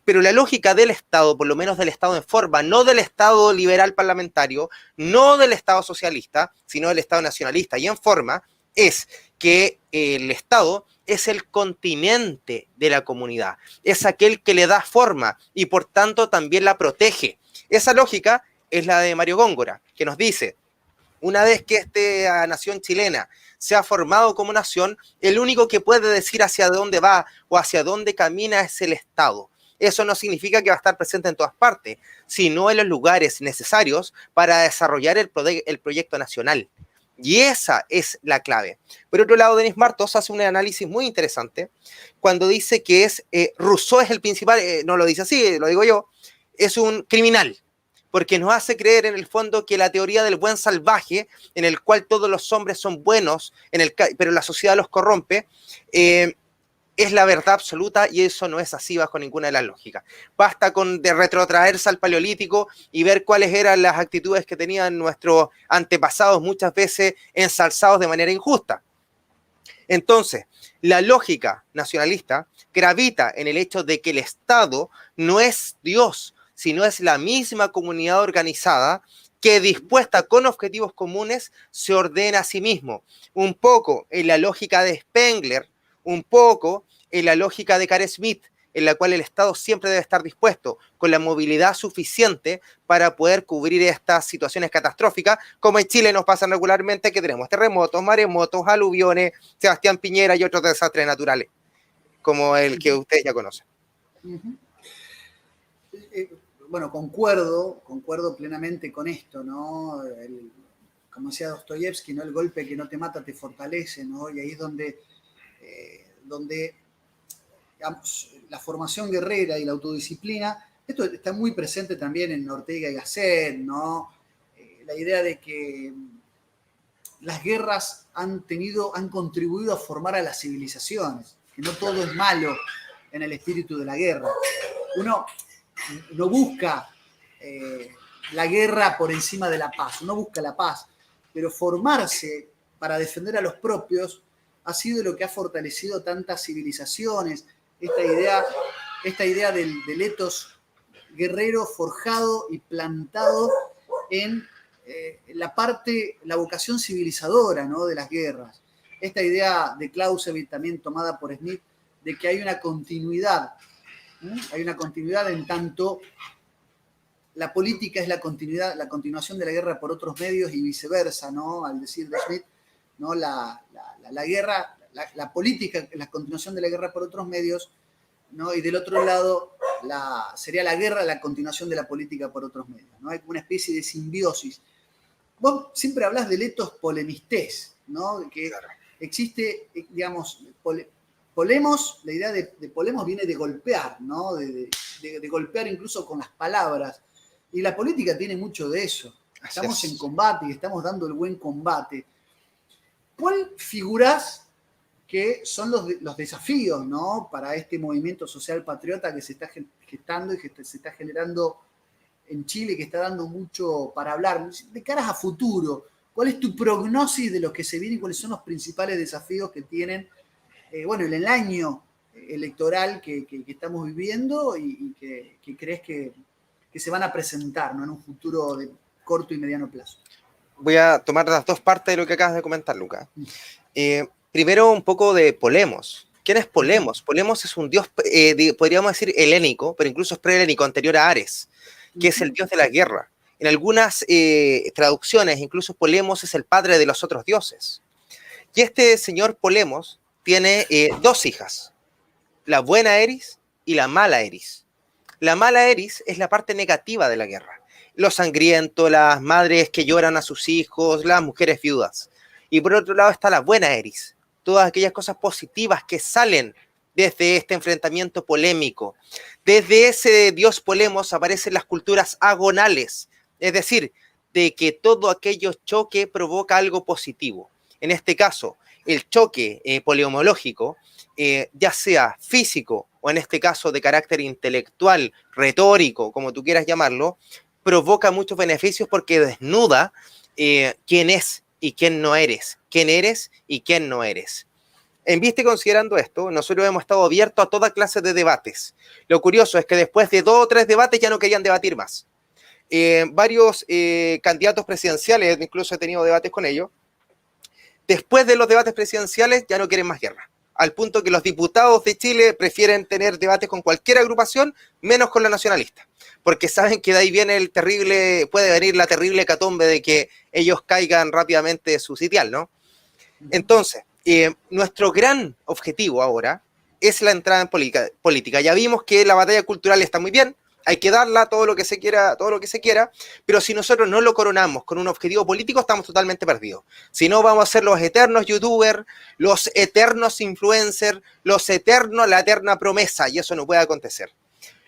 Pero la lógica del Estado, por lo menos del Estado en forma, no del Estado liberal parlamentario, no del Estado socialista, sino del Estado nacionalista y en forma, es que el Estado es el continente de la comunidad, es aquel que le da forma y por tanto también la protege. Esa lógica es la de Mario Góngora, que nos dice, una vez que esta nación chilena se ha formado como nación, el único que puede decir hacia dónde va o hacia dónde camina es el Estado. Eso no significa que va a estar presente en todas partes, sino en los lugares necesarios para desarrollar el proyecto nacional. Y esa es la clave. Por otro lado, Denis Martos hace un análisis muy interesante cuando dice que Rousseau es el principal, no lo dice así, lo digo yo, es un criminal, porque nos hace creer en el fondo que la teoría del buen salvaje, en el cual todos los hombres son buenos, pero la sociedad los corrompe, es la verdad absoluta, y eso no es así bajo ninguna de las lógicas. Basta de retrotraerse al Paleolítico y ver cuáles eran las actitudes que tenían nuestros antepasados, muchas veces ensalzados de manera injusta. Entonces, la lógica nacionalista gravita en el hecho de que el Estado no es Dios, sino es la misma comunidad organizada que, dispuesta con objetivos comunes, se ordena a sí mismo. Un poco en la lógica de Spengler, un poco en la lógica de Carl Smith, en la cual el Estado siempre debe estar dispuesto con la movilidad suficiente para poder cubrir estas situaciones catastróficas, como en Chile nos pasan regularmente, que tenemos terremotos, maremotos, aluviones, Sebastián Piñera y otros desastres naturales, como el que ustedes ya conocen. Bueno, concuerdo plenamente con esto, ¿no? Como decía Dostoyevsky, ¿no? El golpe que no te mata te fortalece, ¿no? Y ahí es donde digamos, la formación guerrera y la autodisciplina, esto está muy presente también en Ortega y Gasset, ¿no? La idea de que las guerras han contribuido a formar a las civilizaciones, que no todo es malo en el espíritu de la guerra. Uno no busca la guerra por encima de la paz, uno busca la paz, pero formarse para defender a los propios ha sido lo que ha fortalecido tantas civilizaciones, esta idea del ethos guerrero forjado y plantado en la vocación civilizadora, ¿no? De las guerras. Esta idea de Clausewitz, también tomada por Smith, de que hay una continuidad. Hay una continuidad en tanto la política es la continuación de la guerra por otros medios y viceversa, ¿no? Al decir de Smith, ¿no? La guerra, la política, la continuación de la guerra por otros medios, ¿no? Y del otro lado sería la guerra la continuación de la política por otros medios, ¿no? Hay una especie de simbiosis. vos siempre hablás de letos polemistés, ¿no? Que Claro. existe, digamos, polemos, la idea de polemos viene de golpear, ¿no? De golpear incluso con las palabras. Y la política tiene mucho de eso. Estamos en combate y estamos dando el buen combate. ¿Cuál figurás que son los desafíos, ¿no? Para este movimiento social patriota que se está gestando y que se está generando en Chile, que está dando mucho para hablar? De caras a futuro, ¿cuál es tu prognosis de lo que se viene y cuáles son los principales desafíos que tienen, en el año electoral que estamos viviendo y que crees que se van a presentar, ¿no? En un futuro de corto y mediano plazo? Voy a tomar las dos partes de lo que acabas de comentar, Lucas. Primero, un poco de Polemos. ¿Quién es Polemos? Polemos es un dios, podríamos decir, helénico, pero incluso es prehelénico, anterior a Ares, que es el dios de la guerra. En algunas traducciones, incluso Polemos es el padre de los otros dioses. Y este señor Polemos tiene dos hijas, la buena Eris y la mala Eris. La mala Eris es la parte negativa de la guerra. Lo sangriento, las madres que lloran a sus hijos, las mujeres viudas. Y por otro lado está la buena Eris, todas aquellas cosas positivas que salen desde este enfrentamiento polémico. Desde ese dios Polemos aparecen las culturas agonales, es decir, de que todo aquello choque provoca algo positivo. En este caso, el choque polemológico, ya sea físico o en este caso de carácter intelectual, retórico, como tú quieras llamarlo, provoca muchos beneficios porque desnuda quién es y quién no eres, quién eres y quién no eres. En vista y considerando esto, nosotros hemos estado abiertos a toda clase de debates. Lo curioso es que después de 2 o 3 debates ya no querían debatir más. Varios candidatos presidenciales, incluso he tenido debates con ellos, después de los debates presidenciales ya no quieren más guerra. Al punto que los diputados de Chile prefieren tener debates con cualquier agrupación, menos con la nacionalista. Porque saben que de ahí viene puede venir la terrible hecatombe de que ellos caigan rápidamente de su sitial, ¿no? Entonces, nuestro gran objetivo ahora es la entrada en política. Ya vimos que la batalla cultural está muy bien, hay que darla todo lo que se quiera, pero si nosotros no lo coronamos con un objetivo político, estamos totalmente perdidos. Si no, vamos a ser los eternos youtubers, los eternos influencers, la eterna promesa, y eso no puede acontecer.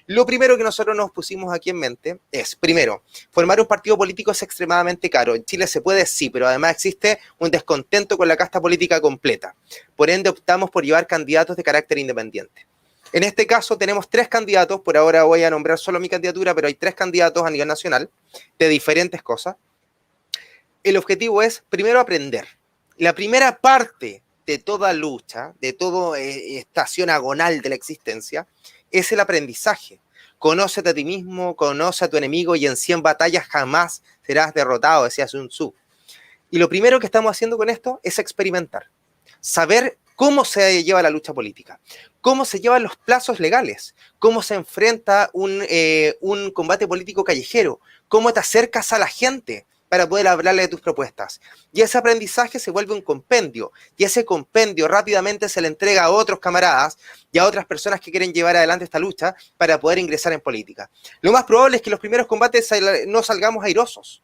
Lo primero que nosotros nos pusimos aquí en mente es, primero, formar un partido político es extremadamente caro. En Chile se puede, sí, pero además existe un descontento con la casta política completa. Por ende, optamos por llevar candidatos de carácter independiente. En este caso tenemos 3 candidatos, por ahora voy a nombrar solo mi candidatura, pero hay 3 candidatos a nivel nacional de diferentes cosas. El objetivo es, primero, aprender. La primera parte de toda lucha, de toda estación agonal de la existencia, es el aprendizaje. Conócete a ti mismo, conoce a tu enemigo y en 100 batallas jamás serás derrotado, decía Sun Tzu. Y lo primero que estamos haciendo con esto es experimentar. Saber cómo se lleva la lucha política, cómo se llevan los plazos legales, cómo se enfrenta un combate político callejero, cómo te acercas a la gente para poder hablarle de tus propuestas. Y ese aprendizaje se vuelve un compendio, y ese compendio rápidamente se le entrega a otros camaradas y a otras personas que quieren llevar adelante esta lucha para poder ingresar en política. Lo más probable es que los primeros combates no salgamos airosos,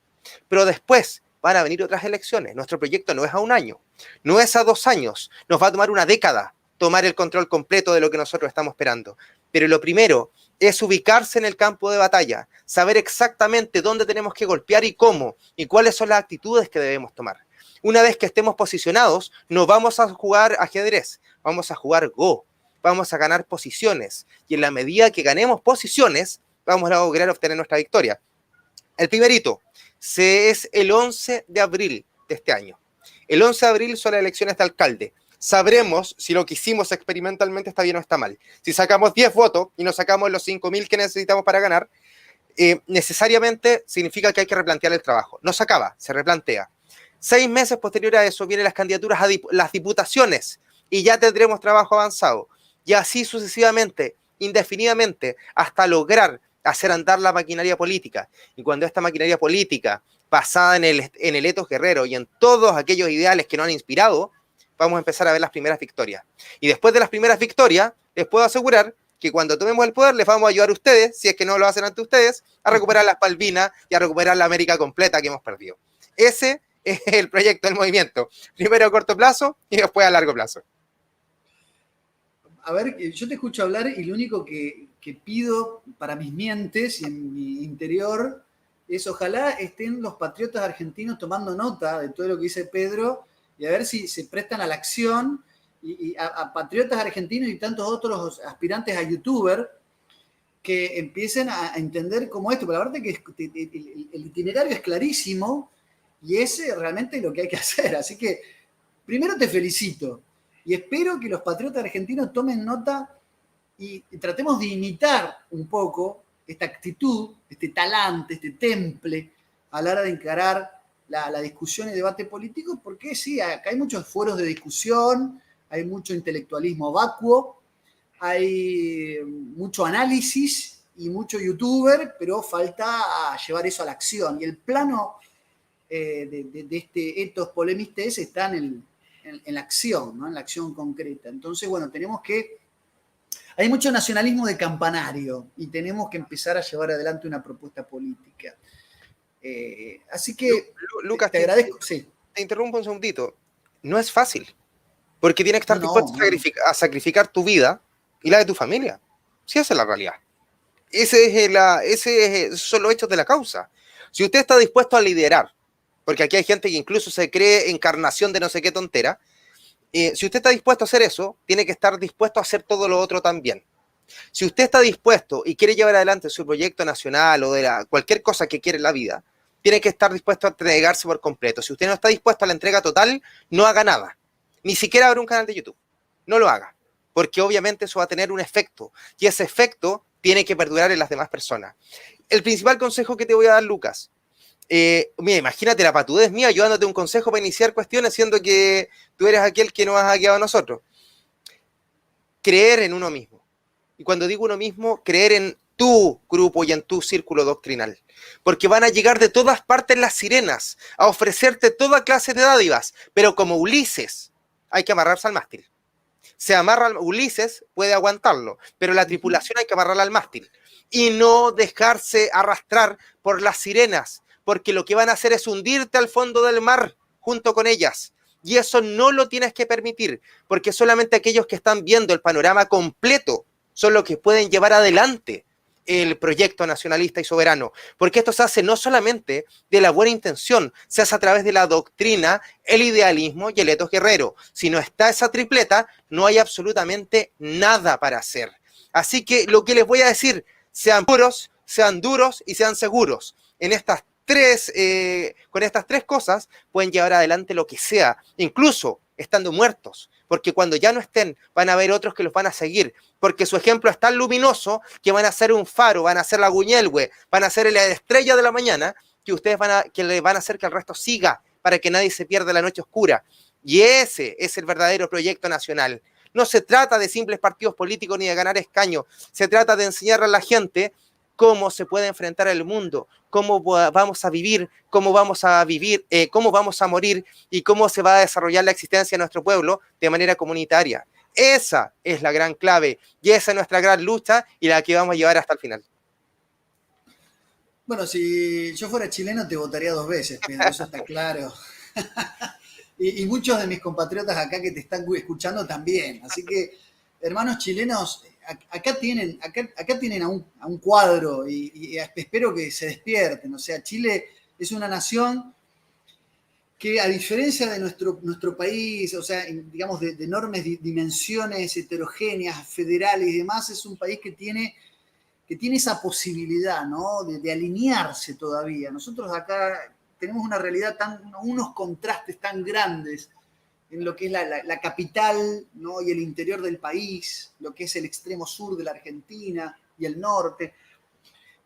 pero después van a venir otras elecciones. Nuestro proyecto no es a 1 año, no es a 2 años, nos va a tomar una década tomar el control completo de lo que nosotros estamos esperando. Pero lo primero es ubicarse en el campo de batalla, saber exactamente dónde tenemos que golpear y cómo, y cuáles son las actitudes que debemos tomar. Una vez que estemos posicionados, no vamos a jugar ajedrez, vamos a jugar Go, vamos a ganar posiciones, y en la medida que ganemos posiciones, vamos a lograr obtener nuestra victoria. El primer hito es el 11 de abril de este año. El 11 de abril son las elecciones de alcalde. Sabremos si lo que hicimos experimentalmente está bien o está mal. Si sacamos 10 votos y nos sacamos los 5.000 que necesitamos para ganar, necesariamente significa que hay que replantear el trabajo. No se acaba, se replantea. 6 meses posterior a eso vienen las candidaturas a las diputaciones y ya tendremos trabajo avanzado. Y así sucesivamente, indefinidamente, hasta lograr hacer andar la maquinaria política. Y cuando esta maquinaria política, basada en el etos guerrero y en todos aquellos ideales que nos han inspirado, vamos a empezar a ver las primeras victorias. Y después de las primeras victorias, les puedo asegurar que cuando tomemos el poder, les vamos a ayudar a ustedes, si es que no lo hacen ante ustedes, a recuperar las Malvinas y a recuperar la América completa que hemos perdido. Ese es el proyecto del movimiento. Primero a corto plazo y después a largo plazo. A ver, yo te escucho hablar y lo único que pido para mis mientes y en mi interior es ojalá estén los patriotas argentinos tomando nota de todo lo que dice Pedro y a ver si se prestan a la acción y a patriotas argentinos y tantos otros aspirantes a youtuber que empiecen a entender cómo esto, pero la verdad es que el itinerario es clarísimo y ese realmente es lo que hay que hacer. Así que primero te felicito y espero que los patriotas argentinos tomen nota y tratemos de imitar un poco esta actitud, este talante, este temple a la hora de encarar la discusión y debate político, porque sí, acá hay muchos foros de discusión, hay mucho intelectualismo vacuo, hay mucho análisis y mucho youtuber, pero falta llevar eso a la acción. Y el plano de este ethos polemistes está en la acción, ¿no? En la acción concreta. Entonces, bueno, tenemos que... Hay mucho nacionalismo de campanario y tenemos que empezar a llevar adelante una propuesta política. Así que Lucas, te agradezco. Sí. te interrumpo un segundito. No es fácil, porque tienes que estar No, dispuesto no, no. a sacrificar tu vida y la de tu familia. Sí, esa es la realidad. Esos son los hechos de la causa. Si usted está dispuesto a liderar, porque aquí hay gente que incluso se cree encarnación de no sé qué tontera, si usted está dispuesto a hacer eso, tiene que estar dispuesto a hacer todo lo otro también. Si usted está dispuesto y quiere llevar adelante su proyecto nacional o cualquier cosa que quiere en la vida, tiene que estar dispuesto a entregarse por completo. Si usted no está dispuesto a la entrega total, no haga nada. Ni siquiera abra un canal de YouTube. No lo haga, porque obviamente eso va a tener un efecto y ese efecto tiene que perdurar en las demás personas. El principal consejo que te voy a dar, Lucas, mira, imagínate la patudez mía yo dándote un consejo para iniciar cuestiones, siendo que tú eres aquel que nos ha hackeado a nosotros. Creer en uno mismo. Y cuando digo uno mismo, creer en tu grupo y en tu círculo doctrinal. Porque van a llegar de todas partes las sirenas a ofrecerte toda clase de dádivas, pero como Ulises, hay que amarrarse al mástil. Se amarra Ulises, puede aguantarlo, pero la tripulación hay que amarrarla al mástil y no dejarse arrastrar por las sirenas, porque lo que van a hacer es hundirte al fondo del mar junto con ellas. Y eso no lo tienes que permitir, porque solamente aquellos que están viendo el panorama completo son los que pueden llevar adelante el proyecto nacionalista y soberano, porque esto se hace no solamente de la buena intención, se hace a través de la doctrina, el idealismo y el etos guerrero. Si no está esa tripleta, no hay absolutamente nada para hacer. Así que lo que les voy a decir, sean puros, sean duros y sean seguros. Con estas tres cosas pueden llevar adelante lo que sea, incluso estando muertos, porque cuando ya no estén, van a haber otros que los van a seguir, porque su ejemplo es tan luminoso que van a ser un faro, van a ser la Guñelgue, van a ser la estrella de la mañana, que ustedes le van a hacer que el resto siga, para que nadie se pierda la noche oscura. Y ese es el verdadero proyecto nacional. No se trata de simples partidos políticos ni de ganar escaños, se trata de enseñarle a la gente cómo se puede enfrentar el mundo, cómo vamos a vivir, cómo vamos a morir y cómo se va a desarrollar la existencia de nuestro pueblo de manera comunitaria. Esa es la gran clave y esa es nuestra gran lucha y la que vamos a llevar hasta el final. Bueno, si yo fuera chileno te votaría 2 veces, Pedro, eso está claro. Y muchos de mis compatriotas acá que te están escuchando también. Así que, hermanos chilenos, acá tienen a un cuadro y espero que se despierten. O sea, Chile es una nación que a diferencia de nuestro país, o sea, digamos, de enormes dimensiones heterogéneas, federales y demás, es un país que tiene esa posibilidad, ¿no? De alinearse todavía. Nosotros acá tenemos una realidad unos contrastes tan grandes en lo que es la capital, ¿no? Y el interior del país, lo que es el extremo sur de la Argentina y el norte.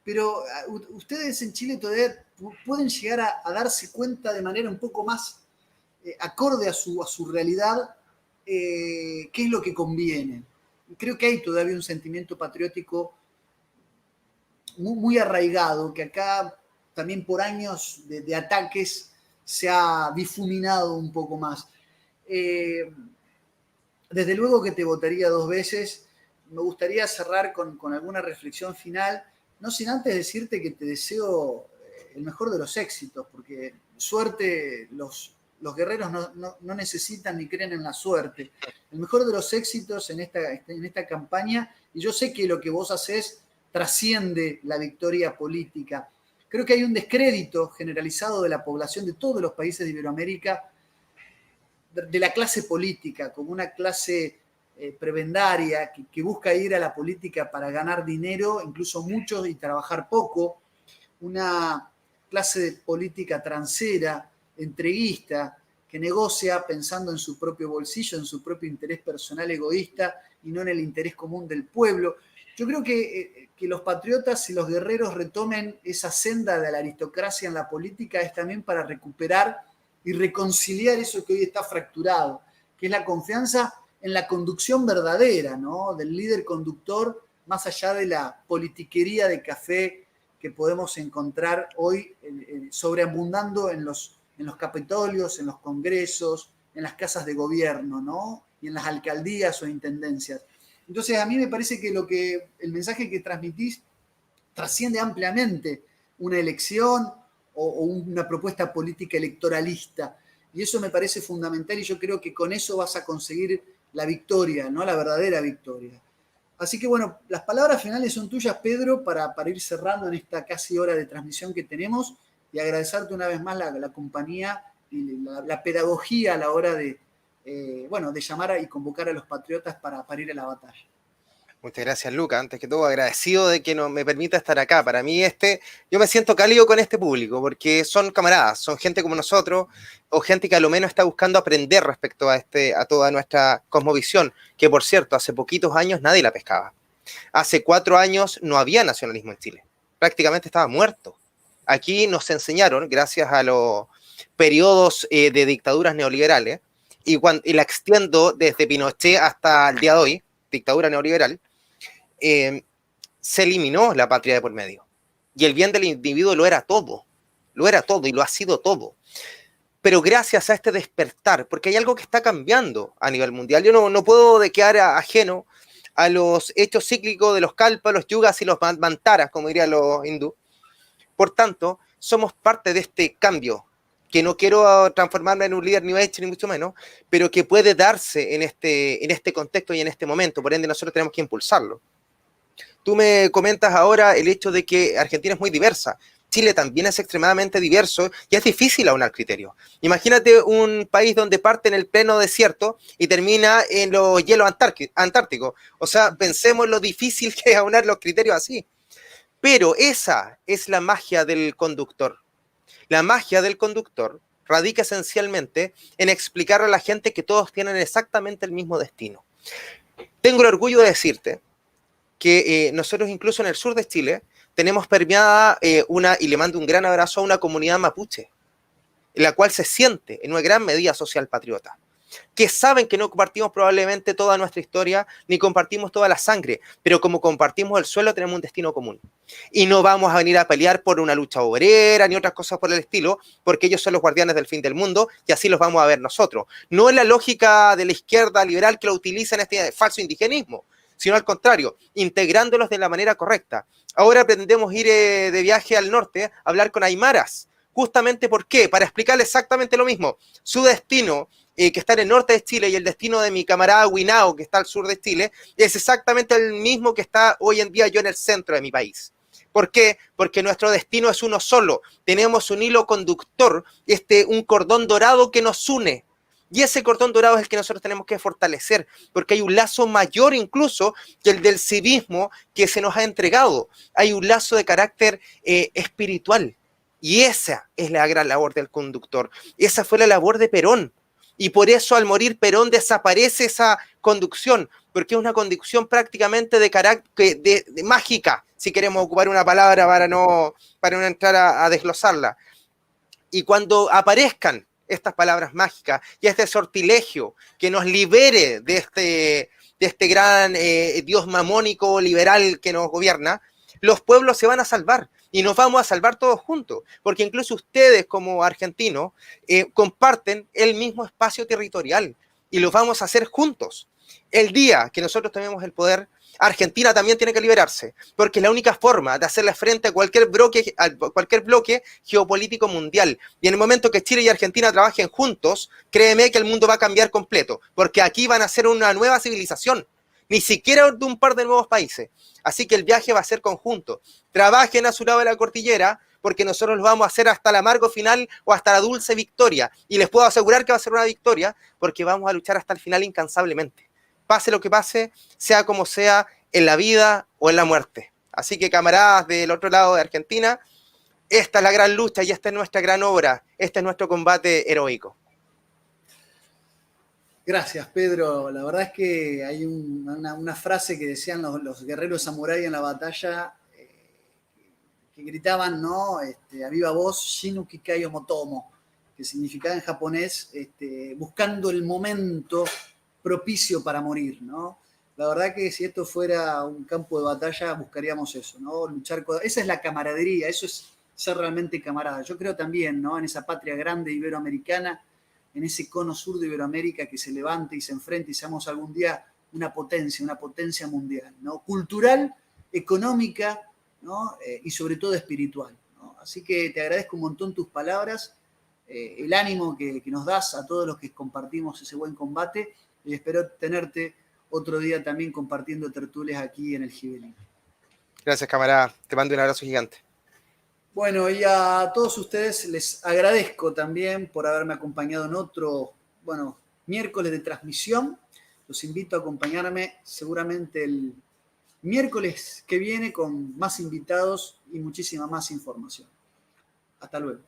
Pero ustedes en Chile todavía pueden llegar a darse cuenta de manera un poco más acorde a su realidad qué es lo que conviene. Creo que hay todavía un sentimiento patriótico muy arraigado, que acá también por años de ataques se ha difuminado un poco más. Desde luego que te votaría 2 veces. Me gustaría cerrar con alguna reflexión final, no sin antes decirte que te deseo el mejor de los éxitos, porque suerte, los guerreros no necesitan ni creen en la suerte. El mejor de los éxitos en esta campaña, y yo sé que lo que vos hacés trasciende la victoria política. Creo que hay un descrédito generalizado de la población de todos los países de Iberoamérica, de la clase política, como una clase prebendaria que busca ir a la política para ganar dinero, incluso muchos, y trabajar poco, una clase política transera, entreguista, que negocia pensando en su propio bolsillo, en su propio interés personal egoísta y no en el interés común del pueblo. Yo creo que los patriotas y los guerreros retomen esa senda de la aristocracia en la política es también para recuperar y reconciliar eso que hoy está fracturado, que es la confianza en la conducción verdadera, ¿no? Del líder conductor, más allá de la politiquería de café que podemos encontrar hoy sobreabundando en los capitolios, en los congresos, en las casas de gobierno, ¿no? Y en las alcaldías o intendencias. Entonces, a mí me parece que el mensaje que transmitís trasciende ampliamente una elección o una propuesta política electoralista. Y eso me parece fundamental y yo creo que con eso vas a conseguir la victoria, ¿no? La verdadera victoria. Así que bueno, las palabras finales son tuyas, Pedro, para ir cerrando en esta casi hora de transmisión que tenemos y agradecerte una vez más la compañía y la pedagogía a la hora de llamar y convocar a los patriotas para ir a la batalla. Muchas gracias, Luca. Antes que todo, agradecido de que me permita estar acá. Para mí, yo me siento cálido con este público, porque son camaradas, son gente como nosotros, o gente que a lo menos está buscando aprender respecto a toda nuestra cosmovisión, que por cierto, hace poquitos años nadie la pescaba. Hace 4 años no había nacionalismo en Chile. Prácticamente estaba muerto. Aquí nos enseñaron, gracias a los periodos de dictaduras neoliberales, y la extiendo desde Pinochet hasta el día de hoy, dictadura neoliberal, se eliminó la patria de por medio. Y el bien del individuo lo era todo y lo ha sido todo. Pero gracias a este despertar, porque hay algo que está cambiando a nivel mundial, yo no puedo quedar ajeno a los hechos cíclicos de los kalpas, los yugas y los mantaras, como dirían los hindú. Por tanto, somos parte de este cambio, que no quiero transformarme en un líder New Age, ni mucho menos, pero que puede darse en este contexto y en este momento. Por ende, nosotros tenemos que impulsarlo. Tú me comentas ahora el hecho de que Argentina es muy diversa. Chile también es extremadamente diverso y es difícil aunar criterios. Imagínate un país donde parte en el pleno desierto y termina en los hielos antárticos. O sea, pensemos lo difícil que es aunar los criterios así. Pero esa es la magia del conductor. La magia del conductor radica esencialmente en explicar a la gente que todos tienen exactamente el mismo destino. Tengo el orgullo de decirte que nosotros incluso en el sur de Chile tenemos permeada y le mando un gran abrazo a una comunidad mapuche, en la cual se siente en una gran medida social patriota, que saben que no compartimos probablemente toda nuestra historia, ni compartimos toda la sangre, pero como compartimos el suelo tenemos un destino común. Y no vamos a venir a pelear por una lucha obrera, ni otras cosas por el estilo, porque ellos son los guardianes del fin del mundo, y así los vamos a ver nosotros. No es la lógica de la izquierda liberal que lo utiliza en este falso indigenismo, sino al contrario, integrándolos de la manera correcta. Ahora pretendemos ir de viaje al norte a hablar con aymaras. Justamente, ¿por qué? Para explicarles exactamente lo mismo. Su destino, que está en el norte de Chile, y el destino de mi camarada Winao, que está al sur de Chile, es exactamente el mismo que está hoy en día yo en el centro de mi país. ¿Por qué? Porque nuestro destino es uno solo. Tenemos un hilo conductor, un cordón dorado que nos une. Y ese cordón dorado es el que nosotros tenemos que fortalecer, porque hay un lazo mayor incluso que el del civismo que se nos ha entregado. Hay un lazo de carácter espiritual. Y esa es la gran labor del conductor. Esa fue la labor de Perón. Y por eso al morir Perón desaparece esa conducción, porque es una conducción prácticamente de carácter de mágica, si queremos ocupar una palabra para no entrar a desglosarla. Y cuando aparezcan estas palabras mágicas y este sortilegio que nos libere de este gran Dios mamónico liberal que nos gobierna, los pueblos se van a salvar y nos vamos a salvar todos juntos, porque incluso ustedes como argentinos comparten el mismo espacio territorial y lo vamos a hacer juntos. El día que nosotros tomemos el poder, Argentina también tiene que liberarse, porque es la única forma de hacerle frente a cualquier bloque geopolítico mundial. Y en el momento que Chile y Argentina trabajen juntos, créeme que el mundo va a cambiar completo, porque aquí van a ser una nueva civilización, ni siquiera de un par de nuevos países. Así que el viaje va a ser conjunto. Trabajen a su lado de la cordillera, porque nosotros lo vamos a hacer hasta el amargo final o hasta la dulce victoria. Y les puedo asegurar que va a ser una victoria, porque vamos a luchar hasta el final incansablemente. Pase lo que pase, sea como sea, en la vida o en la muerte. Así que, camaradas del otro lado de Argentina, esta es la gran lucha y esta es nuestra gran obra, este es nuestro combate heroico. Gracias, Pedro. La verdad es que hay una frase que decían los guerreros samurái en la batalla, que gritaban, ¿no? A viva voz, Shinu Kikai Omotomo, que significaba en japonés, buscando el momento propicio para morir, ¿no? La verdad que si esto fuera un campo de batalla, buscaríamos eso, ¿no? Luchar con... Esa es la camaradería, eso es ser realmente camarada. Yo creo también, ¿no? En esa patria grande iberoamericana, en ese cono sur de Iberoamérica que se levante y se enfrente y seamos algún día una potencia mundial, ¿no? Cultural, económica, ¿no? Y sobre todo espiritual, ¿no? Así que te agradezco un montón tus palabras, el ánimo que nos das a todos los que compartimos ese buen combate, y espero tenerte otro día también compartiendo tertulias aquí en el Gibelín. Gracias, camarada. Te mando un abrazo gigante. Bueno, y a todos ustedes les agradezco también por haberme acompañado en otro, miércoles de transmisión. Los invito a acompañarme seguramente el miércoles que viene con más invitados y muchísima más información. Hasta luego.